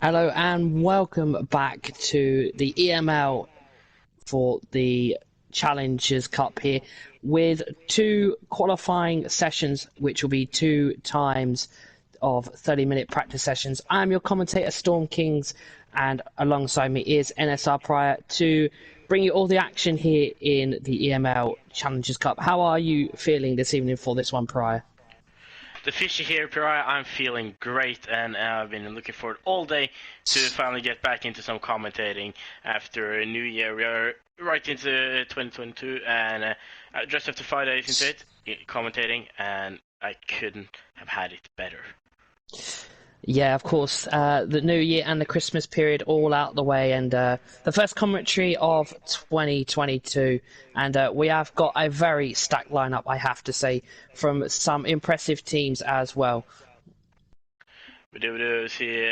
Hello and welcome back to the EML for the Challengers Cup here with two qualifying sessions, which will be two times of 30-minute practice sessions. I'm your commentator, Storm Kings, and alongside me is NSR Prior to bring you all the action here in the EML Challengers Cup. How are you feeling this evening for this one, Prior? The fishy here, Pariah. I'm feeling great, and I've been looking forward all day to finally get back into some commentating after a new year. We are right into 2022, and just after 5 days into it, commentating, and I couldn't have had it better. Yeah, of course. The New Year and the Christmas period all out the way, and the first commentary of 2022. And we have got a very stacked lineup, I have to say, from some impressive teams as well. We do see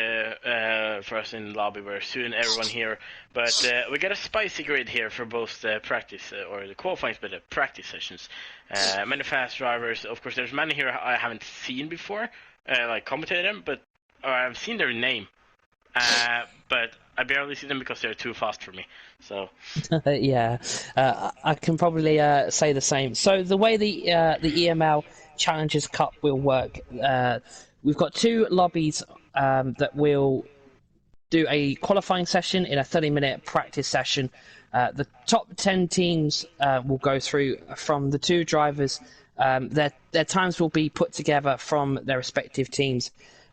for us in the lobby very soon, everyone here. But we got a spicy grid here for both the practice or the qualifying, but the practice sessions. Many fast drivers. Of course, there's many here I haven't seen before, like commentated them, but or I've seen their name, but I barely see them because they're too fast for me. So Yeah, I can probably say the same. So the way the EML Challengers Cup will work, we've got two lobbies that will do a qualifying session in a 30-minute practice session. The top 10 teams will go through from the two drivers. Their times will be put together from their respective teams.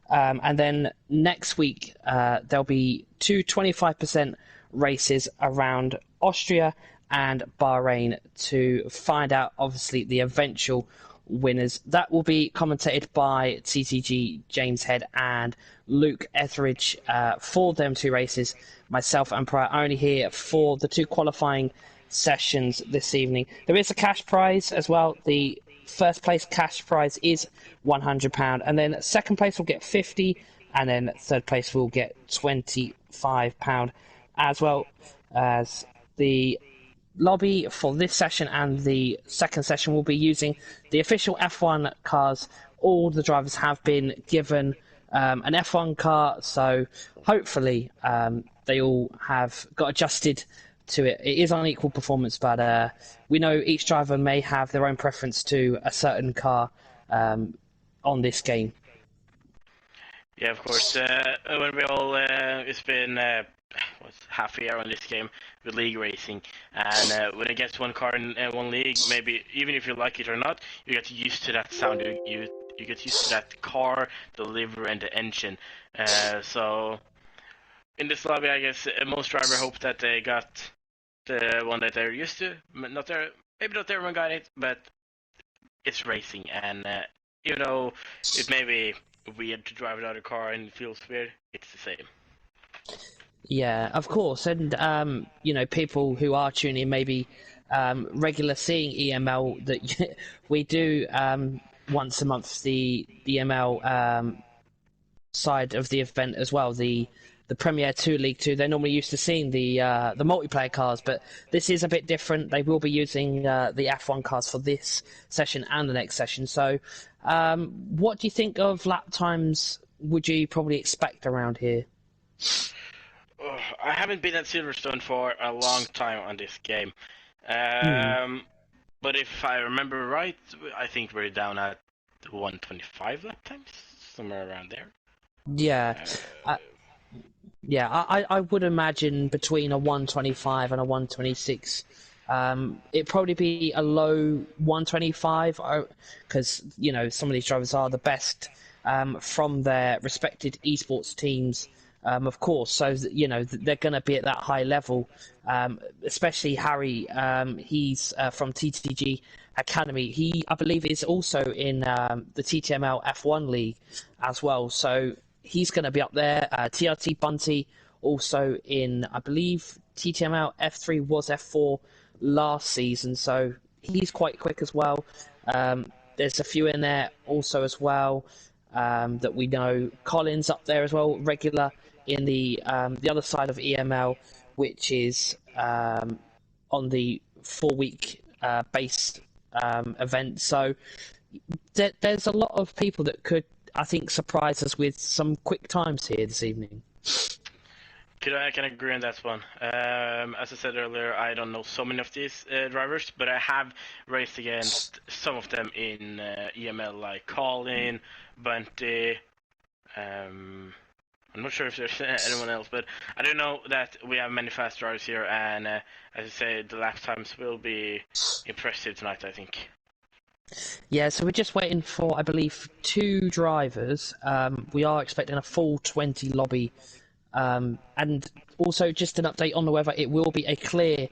And then next week, there'll be two 25% races around Austria and Bahrain to find out, obviously, the eventual winners. That will be commentated by TTG James Head and Luke Etheridge for them two races. Myself and Prior only here for the two qualifying sessions this evening. There is a cash prize as well. The first place cash prize is £100, and then second place will get 50, and then third place will get £25, as well as the lobby for this session and the second session will be using the official F1 cars. All the drivers have been given an F1 car, so hopefully they all have got adjusted to it. It is unequal performance, but we know each driver may have their own preference to a certain car on this game. yeah, of course. When we all, it's been half a year on this game with league racing, and when it gets one car in one league, maybe even if you like it or not, you get used to that sound. You get used to that car, the livery, and the engine. So in this lobby, I guess most drivers hope that they got the one that they're used to. Maybe not everyone got it, but it's racing, and even though it may be weird to drive another car and it feels weird, it's the same. Yeah, of course, and people who are tuning in maybe regular seeing EML that we do once a month the EML side of the event as well, the Premier 2 League 2. They're normally used to seeing the multiplayer cars, but this is a bit different. They will be using the F1 cars for this session and the next session. So what do you think of lap times would you probably expect around here? I haven't been at Silverstone for a long time on this game, Hmm. but if I remember right, I think we're down at 125 lap times, somewhere around there. Yeah, Uh, uh, yeah. I would imagine between a 125 and a 126. It'd probably be a low 125 because some of these drivers are the best from their respected esports teams, of course. So they're going to be at that high level. Especially Harry, he's from TTG Academy. He, I believe, is also in the TTML F1 League as well. So he's going to be up there. TRT Bunty also in, I believe, TTML F3 was F4 last season, so he's quite quick as well. There's a few in there also as well that we know. Collins up there as well, regular in the other side of EML, which is on the 4-week base event. So there's a lot of people that could, I think, surprise us with some quick times here this evening. I can agree on that one. As I said earlier, I don't know so many of these drivers, but I have raced against some of them in EML, like Colin, Bunty. I'm not sure if there's anyone else, but I do know that we have many fast drivers here, and as I say, the lap times will be impressive tonight, I think. Yeah, so we're just waiting for, I believe, 2 drivers. We are expecting a full 20 lobby. And also, just an update on the weather, it will be a clear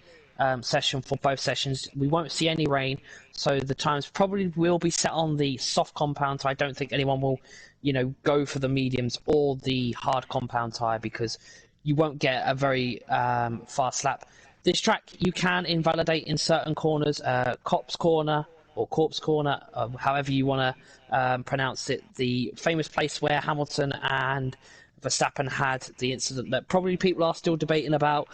session for both sessions. We won't see any rain, so the times probably will be set on the soft compound tire. I don't think anyone will, go for the mediums or the hard compound tire because you won't get a very fast lap. This track you can invalidate in certain corners, Cops Corner or Corpse Corner, however you want to pronounce it. The famous place where Hamilton and Verstappen had the incident that probably people are still debating about.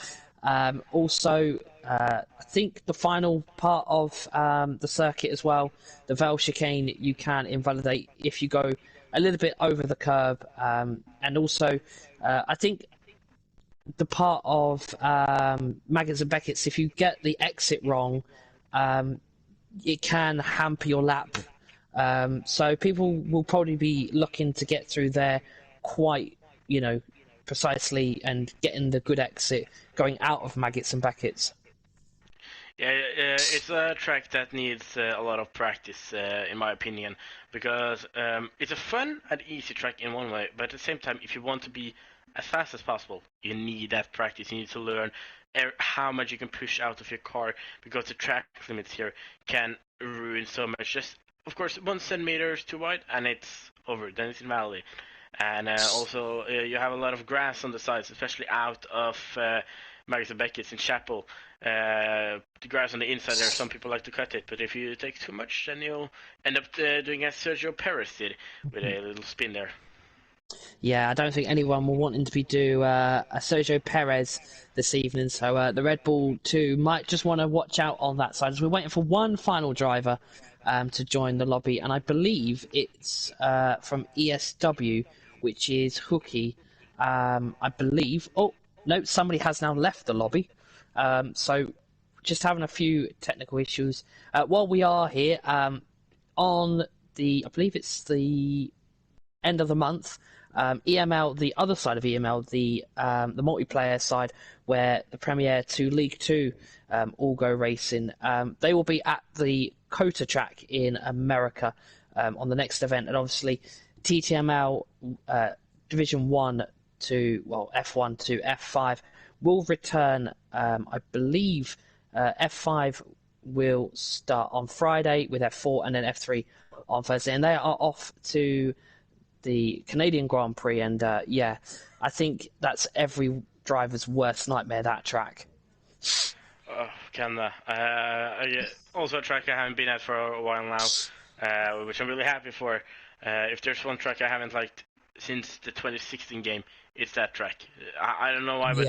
Also, I think the final part of the circuit as well, the Vale chicane, you can invalidate if you go a little bit over the curb. And also, I think the part of Maggots and Beckett's, if you get the exit wrong, it can hamper your lap. So people will probably be looking to get through there quite, precisely and getting the good exit going out of Maggots and Beckett's. Yeah, it's a track that needs a lot of practice, in my opinion, because it's a fun and easy track in one way, but at the same time, if you want to be as fast as possible, you need that practice. You need to learn how much you can push out of your car, because the track limits here can ruin so much. Just, of course, 1 centimeter too wide, and it's over. Then it's invalid. And also, you have a lot of grass on the sides, especially out of Maggots and Beckett's in Chapel. The grass on the inside there, some people like to cut it, but if you take too much, then you'll end up doing as Sergio Perez did, with a little spin there. Yeah, I don't think anyone will want him to be do a Sergio Perez this evening, so the Red Bull 2 might just want to watch out on that side, as we're waiting for one final driver to join the lobby, and I believe it's from ESW, which is Hooky. I believe. Oh, no, somebody has now left the lobby. So just having a few technical issues. While we are here, on I believe it's the end of the month, EML, the other side of EML, the multiplayer side, where the Premier to League 2 all go racing, they will be at the COTA track in America on the next event, and obviously TTML Division 1 to, F1 to F5 will return. I believe F5 will start on Friday with F4 and then F3 on Thursday, and they are off to the Canadian Grand Prix, and I think that's every driver's worst nightmare, that track. Also a track I haven't been at for a while now, which I'm really happy for. If there's one track I haven't liked since the 2016 game, it's that track. I don't know why, but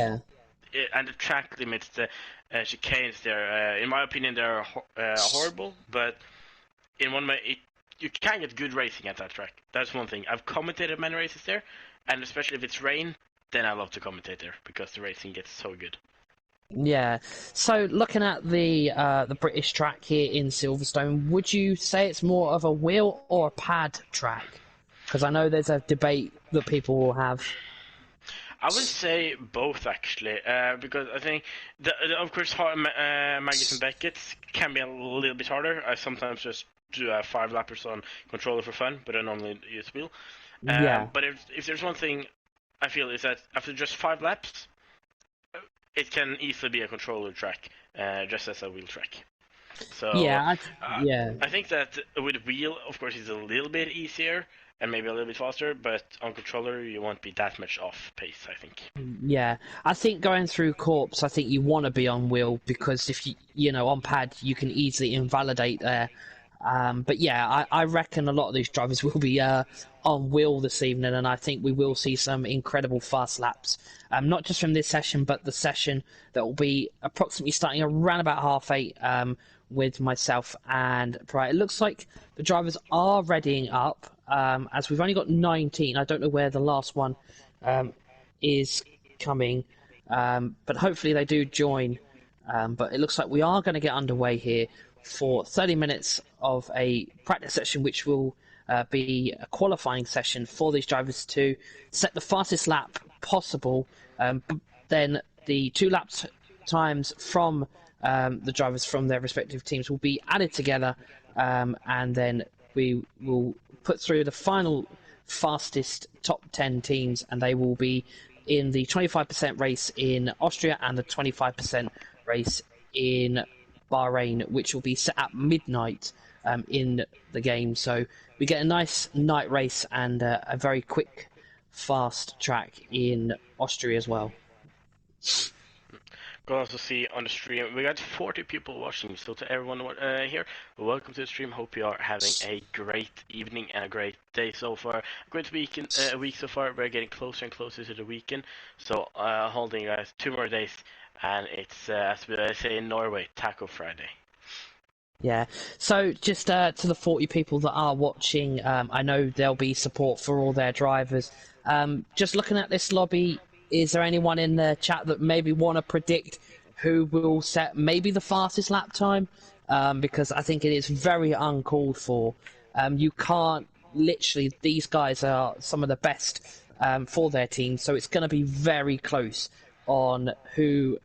and the track limits, the chicanes there, in my opinion, they're horrible, but in one way, you can get good racing at that track. That's one thing. I've commentated many races there, and especially if it's rain, then I love to commentate there, because the racing gets so good. Yeah. So looking at the British track here in Silverstone, would you say it's more of a wheel or a pad track? Because I know there's a debate that people will have. I would say both, actually, because I think, of course, Maggots and Beckett's can be a little bit harder. I sometimes just do 5 lappers on controller for fun, but I normally use wheel. But if there's one thing I feel is that after just 5 laps, it can easily be a controller track, just as a wheel track. So I think that with wheel, of course, it's a little bit easier and maybe a little bit faster, but on controller you won't be that much off pace, I think. Yeah, I think going through Corpse, I think you want to be on wheel, because if you on pad, you can easily invalidate there. But yeah, I reckon a lot of these drivers will be on wheel this evening, and I think we will see some incredible fast laps. Not just from this session, but the session that will be approximately starting around about 8:30 with myself and Bright. It looks like the drivers are readying up, as we've only got 19. I don't know where the last one is coming. but hopefully they do join. But it looks like we are going to get underway here for 30 minutes of a practice session, which will be a qualifying session for these drivers to set the fastest lap possible. Then the 2 lap times from the drivers from their respective teams will be added together, and then we will put through the final fastest top 10 teams, and they will be in the 25% race in Austria and the 25% race in Bahrain, which will be set at midnight in the game. So we get a nice night race and a very quick, fast track in Austria as well. Go also see on the stream. We got 40 people watching, so to everyone here, welcome to the stream. Hope you are having a great evening and a great day so far. Great week so far. We're getting closer and closer to the weekend, so holding 2 more days, and it's as we say in Norway, Taco Friday. Yeah, so just to the 40 people that are watching, I know there'll be support for all their drivers. Just looking at this lobby, is there anyone in the chat that maybe want to predict who will set maybe the fastest lap time? Because I think it is very uncalled for. You can't, literally, these guys are some of the best for their team, so it's going to be very close on who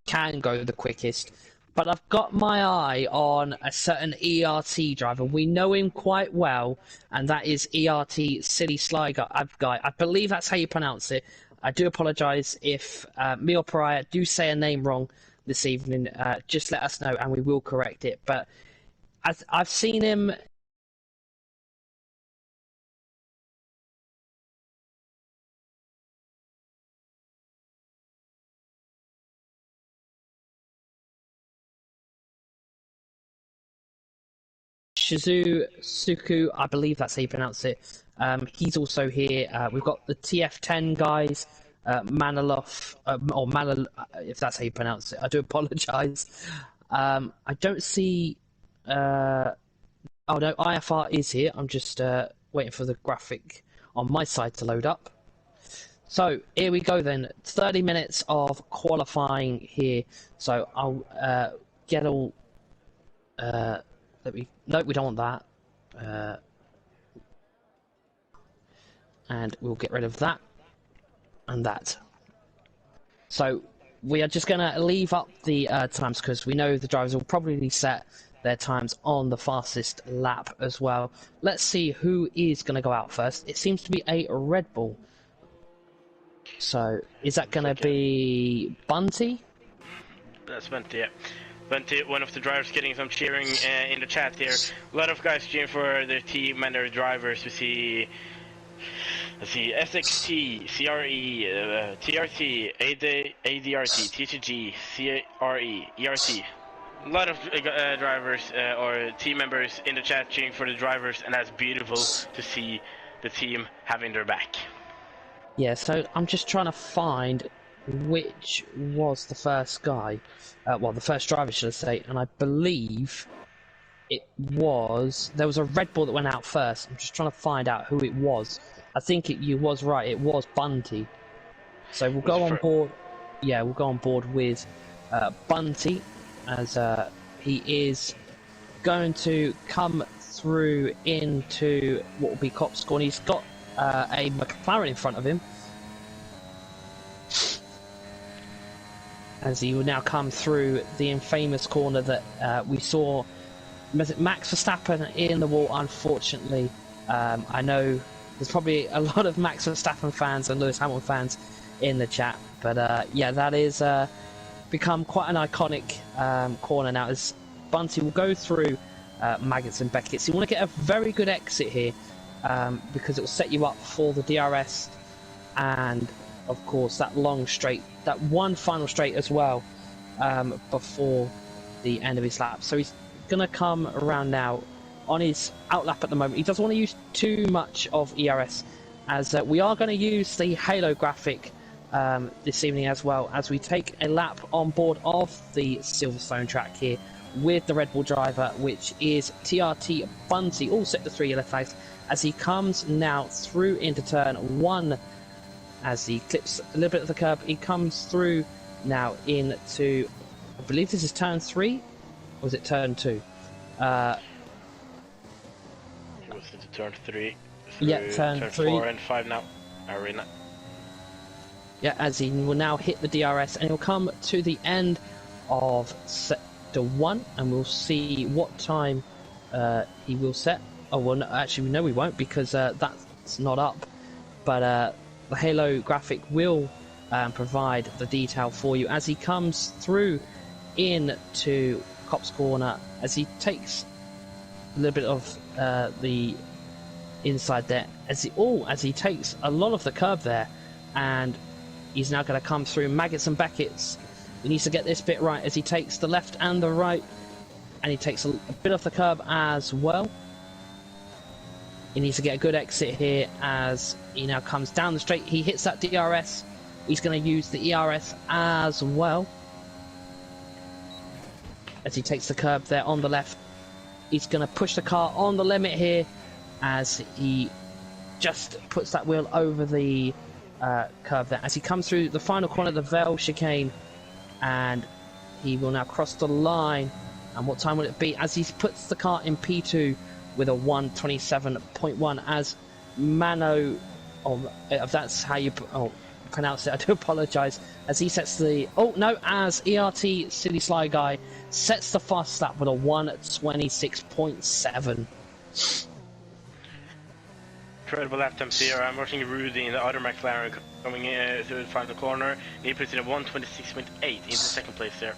can go the quickest. But I've got my eye on a certain ERT driver. We know him quite well, and that is ERT Silly Sly Guy. I believe that's how you pronounce it. I do apologise if me or Pariah do say a name wrong this evening. Just let us know and we will correct it. But I've seen him. Suku, I believe that's how you pronounce it. He's also here. We've got the TF10 guys, Manaloff, or Manal, if that's how you pronounce it. I do apologise. I don't see. Oh no, IFR is here. I'm just waiting for the graphic on my side to load up. So here we go then. 30 minutes of qualifying here. So I'll get all. No, we don't want that. And we'll get rid of that and that. So we are just going to leave up the times because we know the drivers will probably set their times on the fastest lap as well. Let's see who is going to go out first. It seems to be a Red Bull. So is that going to be Bunty? That's Bunty, yeah. Bunty, one of the drivers, getting some cheering in the chat here. A lot of guys cheering for their team and their drivers. We see, let's see, SXT, CRE, TRT, ADRT, TTG, CRE, ERT. A lot of drivers or team members in the chat cheering for the drivers, and that's beautiful to see the team having their back. Yeah, so I'm just trying to find which was the first guy. Well, the first driver, should I say, and I believe it was... There was a Red Bull that went out first. I'm just trying to find out who it was. I think you was right, it was Bunty. So we'll go on board... Yeah, we'll go on board with Bunty, as he is going to come through into what will be Cop Score, and he's got a McLaren in front of him. As he will now come through the infamous corner that we saw Max Verstappen in the wall, unfortunately. I know there's probably a lot of Max Verstappen fans and Lewis Hamilton fans in the chat, but yeah, that is become quite an iconic corner now, as Bunty will go through Maggots and Beckett. So you want to get a very good exit here, because it will set you up for the DRS and of course that long straight, that one final straight as well, before the end of his lap. So he's going to come around now on his outlap at the moment. He doesn't want to use too much of ERS, as we are going to use the halo graphic this evening, as well as we take a lap on board of the Silverstone track here with the Red Bull driver, which is TRT Bunty, all set to 3 yellow flags, as he comes now through into turn 1 as he clips a little bit of the curb. He comes through now into, I believe this is turn 3, or is it turn 2? He was into turn 3. Yeah, turn 3. 4 and 5 now. Arena. Yeah, as he will now hit the DRS, and he'll come to the end of sector 1, and we'll see what time he will set. Oh, well, no, actually, no, we won't, because that's not up. But the Halo graphic will provide the detail for you as he comes through into Cop's Corner, as he takes a little bit of the inside there, as he takes a lot of the curb there, and he's now going to come through Maggots and Beckett's. He needs to get this bit right as he takes the left and the right, and he takes a bit of the curb as well. He needs to get a good exit here as he now comes down the straight. He hits that DRS. He's going to use the ERS as well as he takes the curb there on the left. He's going to push the car on the limit here as he just puts that wheel over the curve there. As he comes through the final corner of the Vale chicane, and he will now cross the line. And what time will it be as he puts the car in P2 with a 1:27.1 as Mano, if that's how you pronounce it, I do apologise, as he sets the, as ERT Silly Sly Guy sets the fastest lap with a 1:26.7. Incredible lap times here. I'm watching Rudy in the other McLaren coming in through the final corner. He puts in a 1:26.8 into second place there.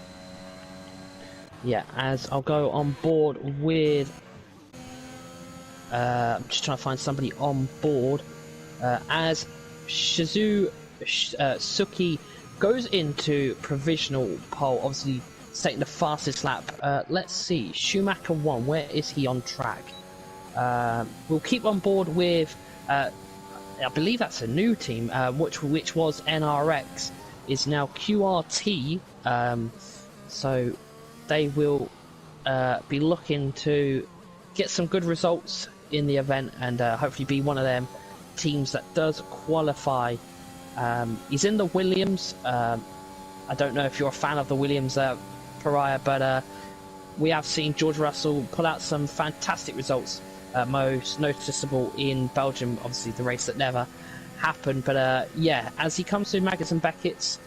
Yeah, as I'll go on board with I'm just trying to find somebody on board as Suki goes into provisional pole, obviously taking the fastest lap. Let's see, Schumacher 1, where is he on track? We'll keep on board with I believe that's a new team, which was NRX, is now QRT, so they will be looking to get some good results in the event, and hopefully be one of them teams that does qualify. He's in the Williams. I don't know if you're a fan of the Williams Pariah, but we have seen George Russell pull out some fantastic results, most noticeable in Belgium, obviously the race that never happened. But yeah, as he comes through Maggots and Beckett's,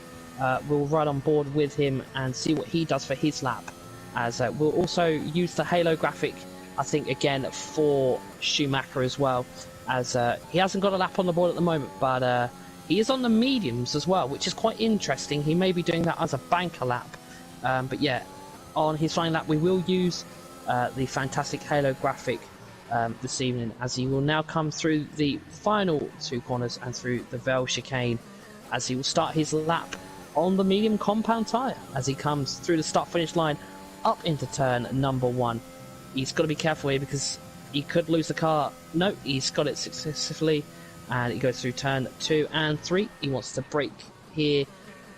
we'll ride on board with him and see what he does for his lap, as we'll also use the Halo graphic, I think, again for Schumacher as well, as he hasn't got a lap on the board at the moment, but he is on the mediums as well, which is quite interesting. He may be doing that as a banker lap, but yeah, on his final lap we will use the fantastic Halo graphic this evening, as he will now come through the final 2 corners and through the Vale chicane, as he will start his lap on the medium compound tyre, as he comes through the start finish line up into turn number 1. He's got to be careful here because he could lose the car. No, he's got it successfully, and he goes through turn 2 and 3. He wants to brake here,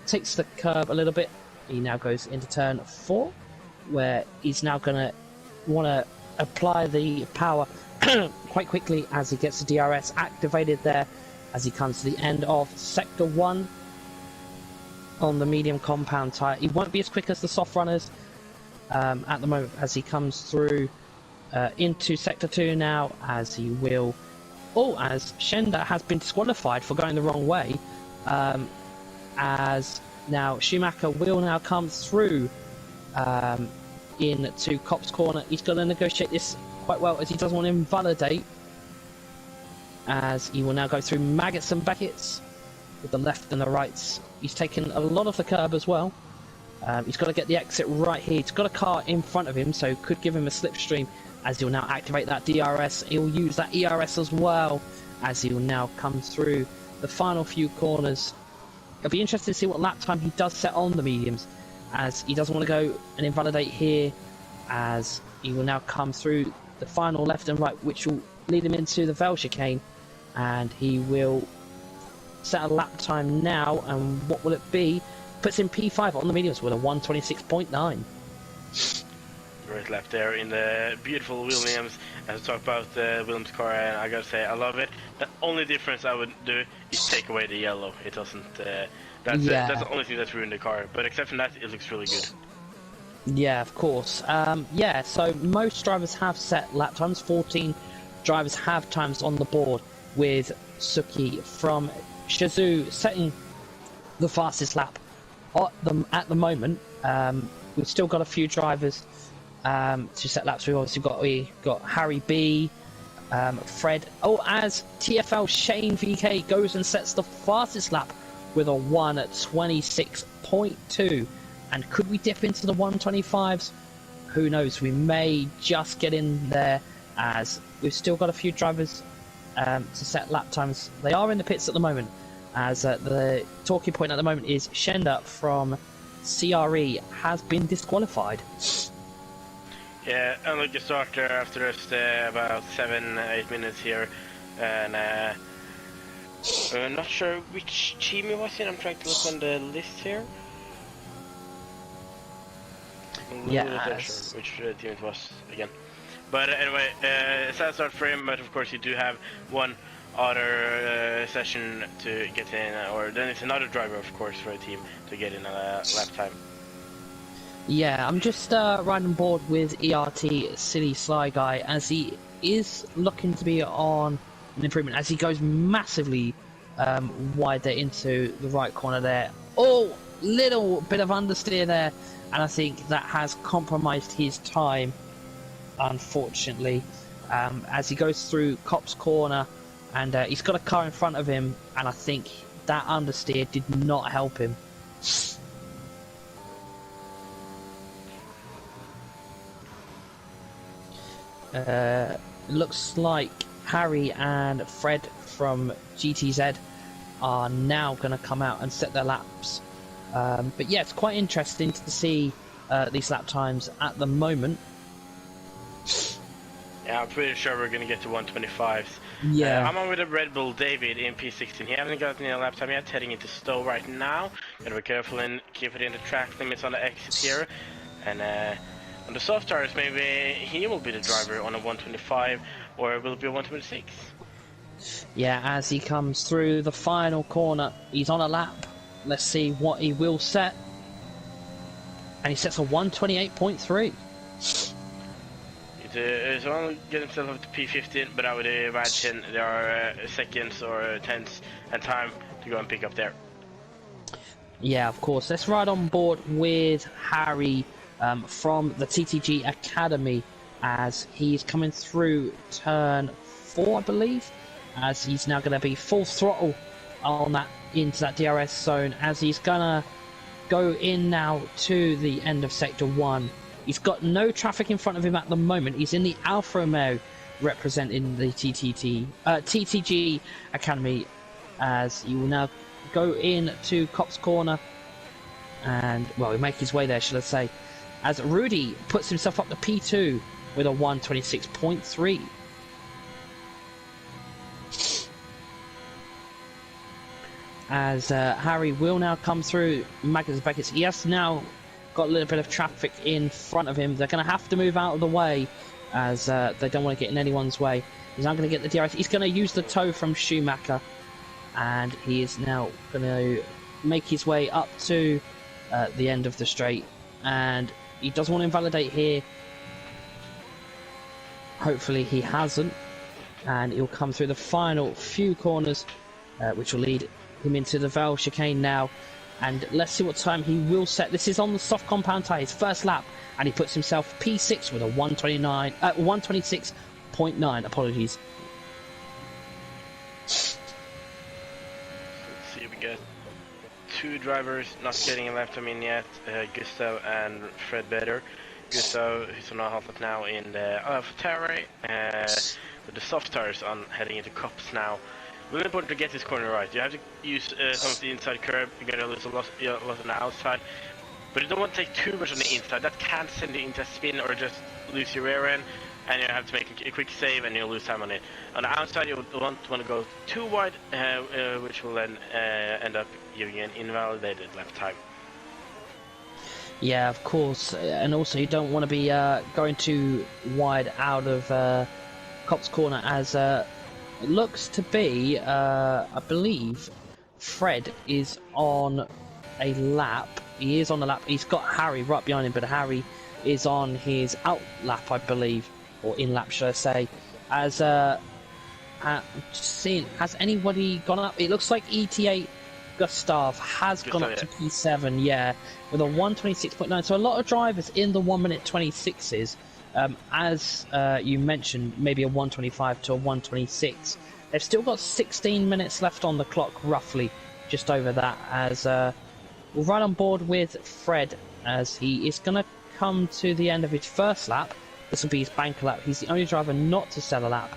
takes the curb a little bit. He now goes into turn 4, where he's now going to want to apply the power quite quickly as he gets the DRS activated there, as he comes to the end of sector 1 on the medium compound tyre. He won't be as quick as the soft runners at the moment, as he comes through into sector 2 now, as he will, as Schender has been disqualified for going the wrong way, as now Schumacher will now come through into Cop's Corner. He's going to negotiate this quite well, as he doesn't want to invalidate, as he will now go through Maggots and Beckett's with the left and the rights. He's taken a lot of the curb as well. He's got to get the exit right here. He's got a car in front of him, so could give him a slipstream, as he'll now activate that DRS. He'll use that ERS as well, as he'll now come through the final few corners. It'll be interesting to see what lap time he does set on the mediums, as he doesn't want to go and invalidate here, as he will now come through the final left and right, which will lead him into the Vale chicane, and he will set a lap time now, and what will it be? Puts in P5 on the mediums with a 1:26.9. Great lap there in the beautiful Williams. As we talk about the Williams car, and I gotta say, I love it. The only difference I would do is take away the yellow. It doesn't. That's the only thing that's ruined the car. But except from that, it looks really good. Yeah, of course. Yeah, so most drivers have set lap times. 14 drivers have times on the board, with Suki from Shazoo setting the fastest lap at the moment. We've still got a few drivers to set laps. We got Harry B, Fred. Oh, as TFL Shane VK goes and sets the fastest lap with a 1:26.2. And could we dip into the 1:25s? Who knows? We may just get in there, as we've still got a few drivers to set lap times. They are in the pits at the moment, as the talking point at the moment is Shenda from CRE has been disqualified. Yeah, and like just after us about 7-8 minutes here, and I'm not sure which team it was in. I'm trying to look on the list here. Yeah, sure which team it was again. But anyway, sad start for him. But of course, you do have one other session to get in, or then it's another driver, of course, for a team to get in a lap time. Yeah, I'm just riding on board with ERT Silly Sly Guy, as he is looking to be on an improvement, as he goes massively wide there into the right corner there. Oh, little bit of understeer there, and I think that has compromised his time, unfortunately, as he goes through Cop's corner, and he's got a car in front of him, and I think that understeer did not help him. Looks like Harry and Fred from GTZ are now going to come out and set their laps. But yeah, it's quite interesting to see these lap times at the moment. Yeah, I'm pretty sure we're going to get to 1:25s. Yeah. I'm on with a Red Bull David in P16. He hasn't gotten any lap time yet, heading into Stowe right now. Gotta be careful and keep it in the track limits on the exit here. And on the soft tires, maybe he will be the driver on a 1:25, or will it be a 1:26? Yeah, as he comes through the final corner, he's on a lap. Let's see what he will set. And he sets a 1:28.3. He's only getting himself up to P15, but I would imagine there are seconds or tenths and time to go and pick up there. Yeah, of course. Let's ride on board with Harry from the TTG Academy, as he's coming through turn 4, I believe, as he's now going to be full throttle on that into that DRS zone, as he's gonna go in now to the end of sector 1. He's got no traffic in front of him at the moment. He's in the Alfa Romeo representing the TTG Academy, as he will now go in to Cop's corner, and well, he'll make his way there, should I say, as Rudy puts himself up to P2 with a 1:26.3. As Harry will now come through Magnus Beckett. He has now got a little bit of traffic in front of him. They're going to have to move out of the way, as they don't want to get in anyone's way. He's not going to get the DRS. He's going to use the tow from Schumacher, and he is now going to make his way up to the end of the straight, and he doesn't want to invalidate here. Hopefully he hasn't, and he'll come through the final few corners, which will lead him into the Val chicane now. And let's see what time he will set. This is on the soft compound tyre, his first lap, and he puts himself P6 with a 1:26.9. Apologies. Let's see, we got two drivers not getting a lap time in yet, Gustav and Fred Better. Gustav is on a half lap now in the AlphaTauri, with the soft tires on, heading into Cops now. Really important to get this corner right. You have to use some of the inside curb. You get a lot on the outside, but you don't want to take too much on the inside. That can send you into a spin or just lose your rear end, and you have to make a quick save, and you'll lose time on it. On the outside, you don't want to go too wide, which will then end up giving you an invalidated lap time. Yeah, of course, and also you don't want to be going too wide out of Cop's corner, as It looks to be, I believe, Fred is on a lap. He is on a lap. He's got Harry right behind him, but Harry is on his out lap, I believe, or in lap, should I say? As I'm just seeing, has anybody gone up? It looks like ETA Gustav has gone up to P7, yeah, with a 126.9. So a lot of drivers in the 1-minute 26s. As you mentioned, maybe a 125 to a 126. They've still got 16 minutes left on the clock, roughly, just over that. As we're right on board with Fred, as he is going to come to the end of his first lap. This will be his banker lap. He's the only driver not to sell a lap,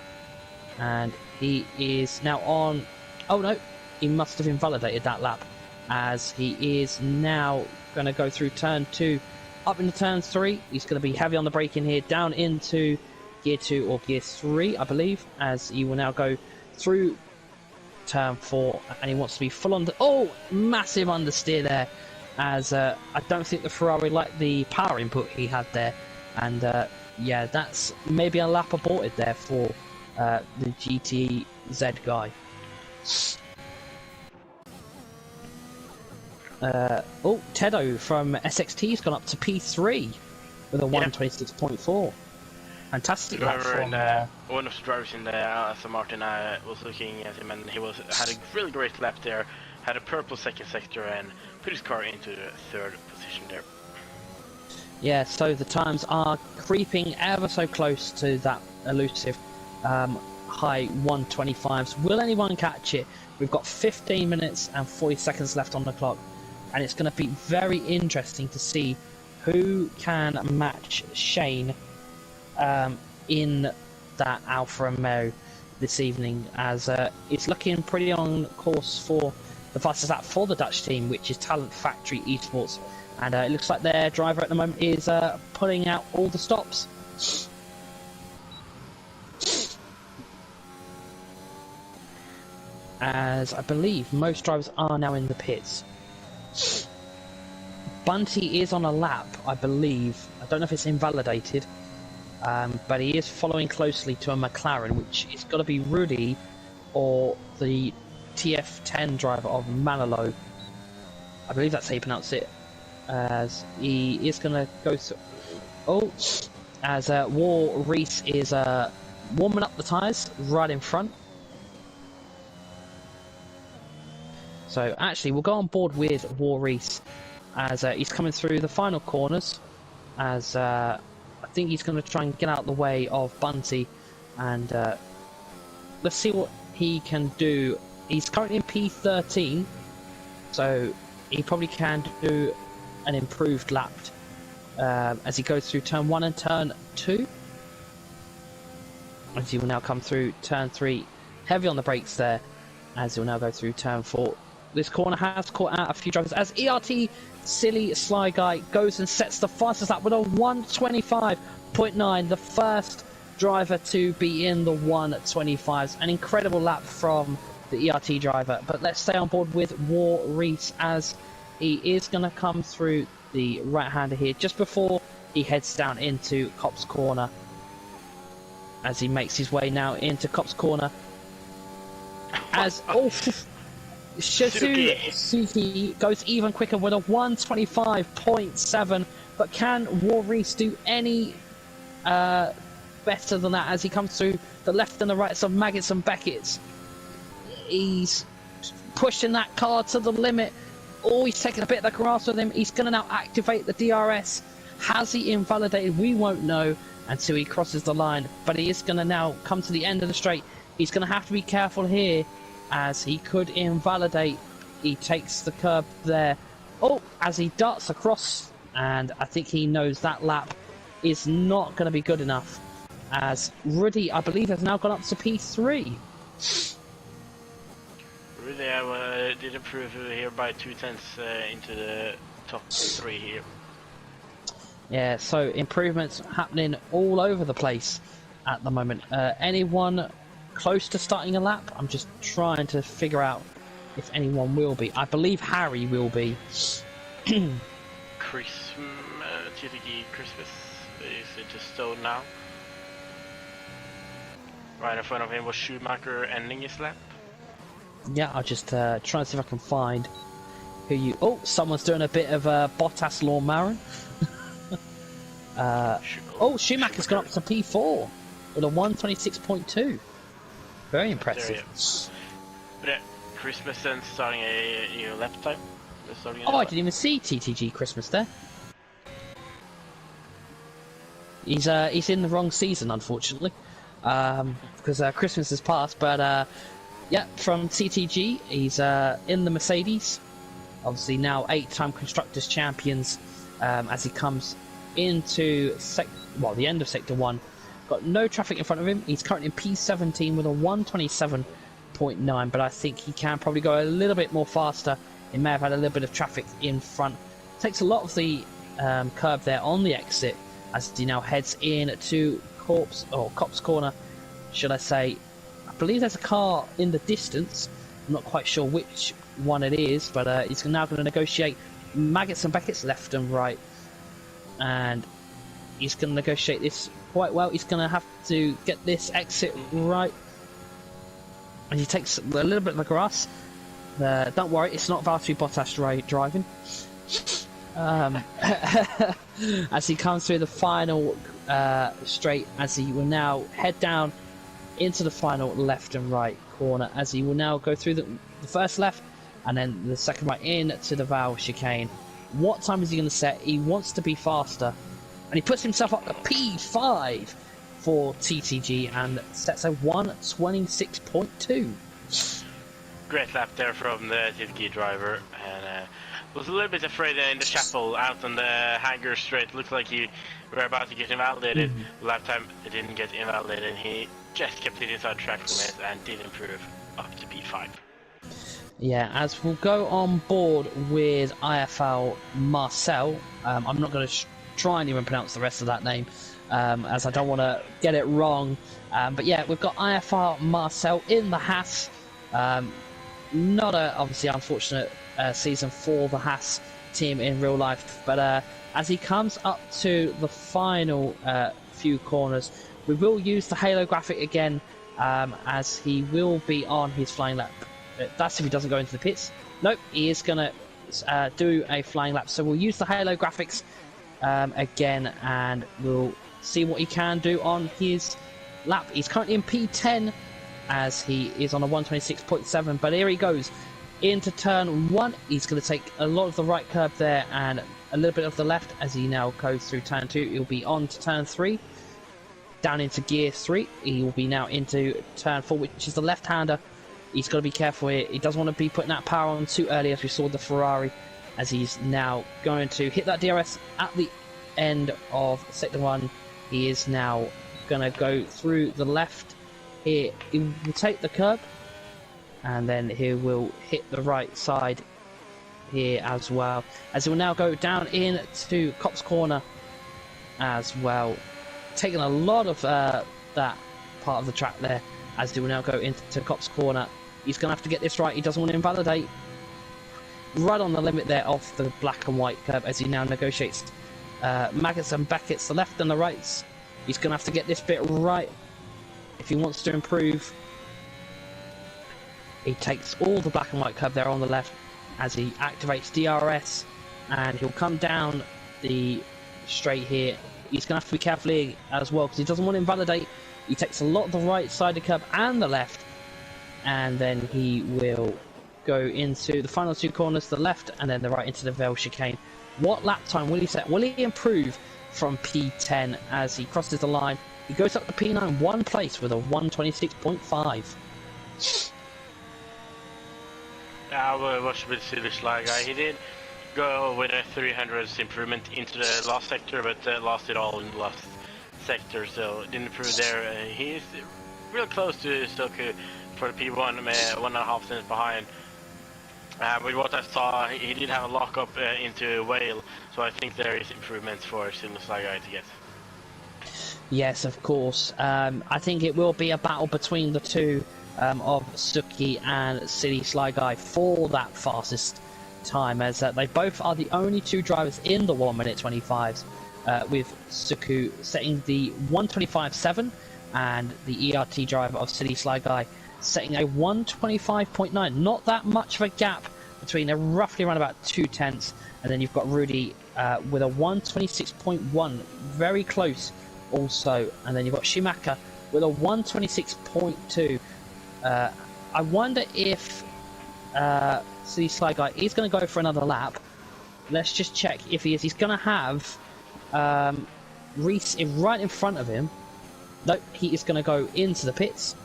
and he is now on. Oh no, he must have invalidated that lap, as he is now going to go through turn 2. Up into turn 3, he's going to be heavy on the braking here, down into gear 2 or gear 3, I believe, as he will now go through turn 4, and he wants to be full on. Oh, massive understeer there, as I don't think the Ferrari liked the power input he had there, and yeah, that's maybe a lap aborted there for the GTZ guy. Oh, Tedo from SXT's gone up to P3 with a 126.4. Fantastic lap from one of the drivers in the Aston Martin. Was looking at him, and he had a really great lap there. Had a purple second sector and put his car into the 3rd position there. Yeah, so the times are creeping ever so close to that elusive high 125s. Will anyone catch it? We've got 15 minutes and 40 seconds left on the clock, and it's going to be very interesting to see who can match Shane in that Alfa Romeo this evening, as it's looking pretty on course for the fastest lap for the Dutch team, which is Talent Factory Esports, and it looks like their driver at the moment is pulling out all the stops. As I believe most drivers are now in the pits. Bunty is on a lap, I believe. I don't know if it's invalidated, but he is following closely to a McLaren, which is got to be Rudy or the TF10 driver of Manilo. I believe that's how you pronounce it. As he is going to go through. Oh, as War Reese is warming up the tyres right in front. So actually, we'll go on board with War Reese as he's coming through the final corners. As I think he's going to try and get out the way of Bunty, and let's see what he can do. He's currently in P13, so he probably can do an improved lap as he goes through turn 1 and turn 2. As he will now come through turn 3, heavy on the brakes there, as he will now go through turn 4. This corner has caught out a few drivers as ERT Silly Sly Guy goes and sets the fastest lap with a 125.9, the first driver to be in the 125s. An incredible lap from the ERT driver, but let's stay on board with War Reese as he is going to come through the right-hander here just before he heads down into Copse Corner, as he makes his way now into Copse Corner. As Suzuki goes even quicker with a 125.7, but can War Reese do any better than that as he comes through the left and the right of Maggots and Beckett's? He's pushing that car to the limit. Oh, he's taking a bit of the grass with him. He's going to now activate the DRS. Has he invalidated? We won't know until he crosses the line, but he is going to now come to the end of the straight. He's going to have to be careful here, as he could invalidate. He takes the curb there. Oh, as he darts across, and I think he knows that lap is not going to be good enough, as Rudy, I believe, has now gone up to P3. Rudy did improve here by 2/10 into the top 3 here. Yeah, so improvements happening all over the place at the moment. Anyone close to starting a lap? I'm just trying to figure out if anyone will be. I believe Harry will be. TTG Christmas, is it just so now? Right in front of him was Schumacher ending his lap. Yeah, I'll just try and see if I can find who you... Oh, someone's doing a bit of Bottas lawn Marin. Schumacher's gone up to P4 with a 126.2. Very impressive. But Christmas then starting a lap time. I didn't even see TTG Christmas there. He's in the wrong season, unfortunately, because Christmas has passed. But yeah, from TTG, he's in the Mercedes. Obviously now 8-time constructors champions. As he comes into the end of Sector 1, got no traffic in front of him. He's currently in P17 with a 127.9, but I think he can probably go a little bit more faster. He may have had a little bit of traffic in front. Takes a lot of the curb there on the exit as he now heads in to Cops Corner, should I say. I believe there's a car in the distance. I'm not quite sure which one it is, but he's now going to negotiate Maggots and Beckett's left and right, and he's going to negotiate this quite well. He's going to have to get this exit right, and he takes a little bit of the grass. Don't worry, it's not Valtteri Bottas driving. As he comes through the final straight, as he will now head down into the final left and right corner, as he will now go through the first left and then the second right into the Val chicane. What time is he going to set? He wants to be faster, and he puts himself up to P5 for TTG and sets a 126.2. Great lap there from the TTG driver, and was a little bit afraid in the chapel out on the hangar straight. Looked like he were about to get invalidated. Lap time it didn't get invalidated, and he just kept it inside track limit and did improve up to P5. Yeah, as we'll go on board with IFL Marcel. I'm not going to try and even pronounce the rest of that name, as I don't want to get it wrong. But yeah, we've got IFL Marcel in the Haas. Not a obviously unfortunate season for the Haas team in real life, but as he comes up to the final few corners, we will use the halo graphic again, as he will be on his flying lap. That's if he doesn't go into the pits. Nope, he is going to do a flying lap, so we'll use the halo graphics again, and we'll see what he can do on his lap. He's currently in P10 as he is on a 126.7, but here he goes into turn 1. He's going to take a lot of the right curb there and a little bit of the left as he now goes through turn 2. He'll be on to turn 3, down into gear 3. He will be now into turn 4, which is the left-hander. He's got to be careful here. He doesn't want to be putting that power on too early, as we saw the Ferrari, as he's now going to hit that DRS at the end of sector 1. He is now going to go through the left here. He will take the curb, and then he will hit the right side here as well, as he will now go down into Cops Corner as well, taking a lot of that part of the track there, as he will now go into Cops Corner. He's going to have to get this right. He doesn't want to invalidate. Right on the limit there of the black and white curb, as he now negotiates Maggots and Beckett's, the left and the rights. He's going to have to get this bit right if he wants to improve. He takes all the black and white curb there on the left as he activates DRS, and he'll come down the straight here. He's going to have to be careful here as well, because he doesn't want to invalidate. He takes a lot of the right side of the curb and the left, and then he will go into the final two corners, the left and then the right into the Vale chicane. What lap time will he set? Will he improve from P10 as he crosses the line? He goes up to P9 one place with a 126.5. I was a bit silly guy. He did go with a 300s improvement into the last sector, but lost it all in the last sector, so didn't improve there. He's real close to Stoku for the P1, 1.5 seconds behind. With what I saw, he did have a lockup into Whale, so I think there is improvements for Silly guy to get. Yes, of course. I think it will be a battle between the two of Suki and Silly Sly Guy for that fastest time, as they both are the only two drivers in the 1 minute 25s, with Suku setting the 125.7 and the ERT driver of City Sly Guy setting a 125.9. Not that much of a gap between a roughly around about 2/10, and then you've got Rudy with a 126.1, very close also, and then you've got Shimaka with a 126.2. I wonder if City Sly Guy is going to go for another lap. Let's just check if he is. He's going to have Reese right in front of him. Nope, he is going to go into the pits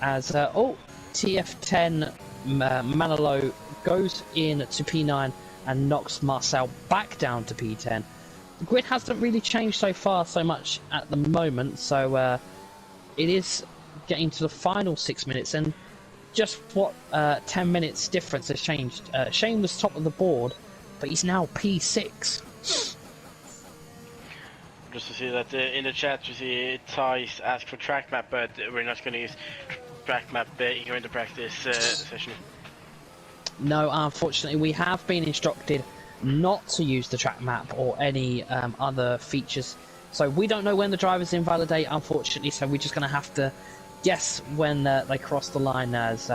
as TF10 Manolo goes in to P9 and knocks Marcel back down to P10. The grid hasn't really changed so far so much at the moment, so it is getting to the final 6 minutes, and just what 10 minutes difference has changed. Shane was top of the board, but he's now P6. Just to see that in the chat, you see Thais ask for track map, but we're not going to use track map here in the practice session. No, unfortunately, we have been instructed not to use the track map or any other features. So we don't know when the drivers invalidate, unfortunately, so we're just going to have to guess when they cross the line, as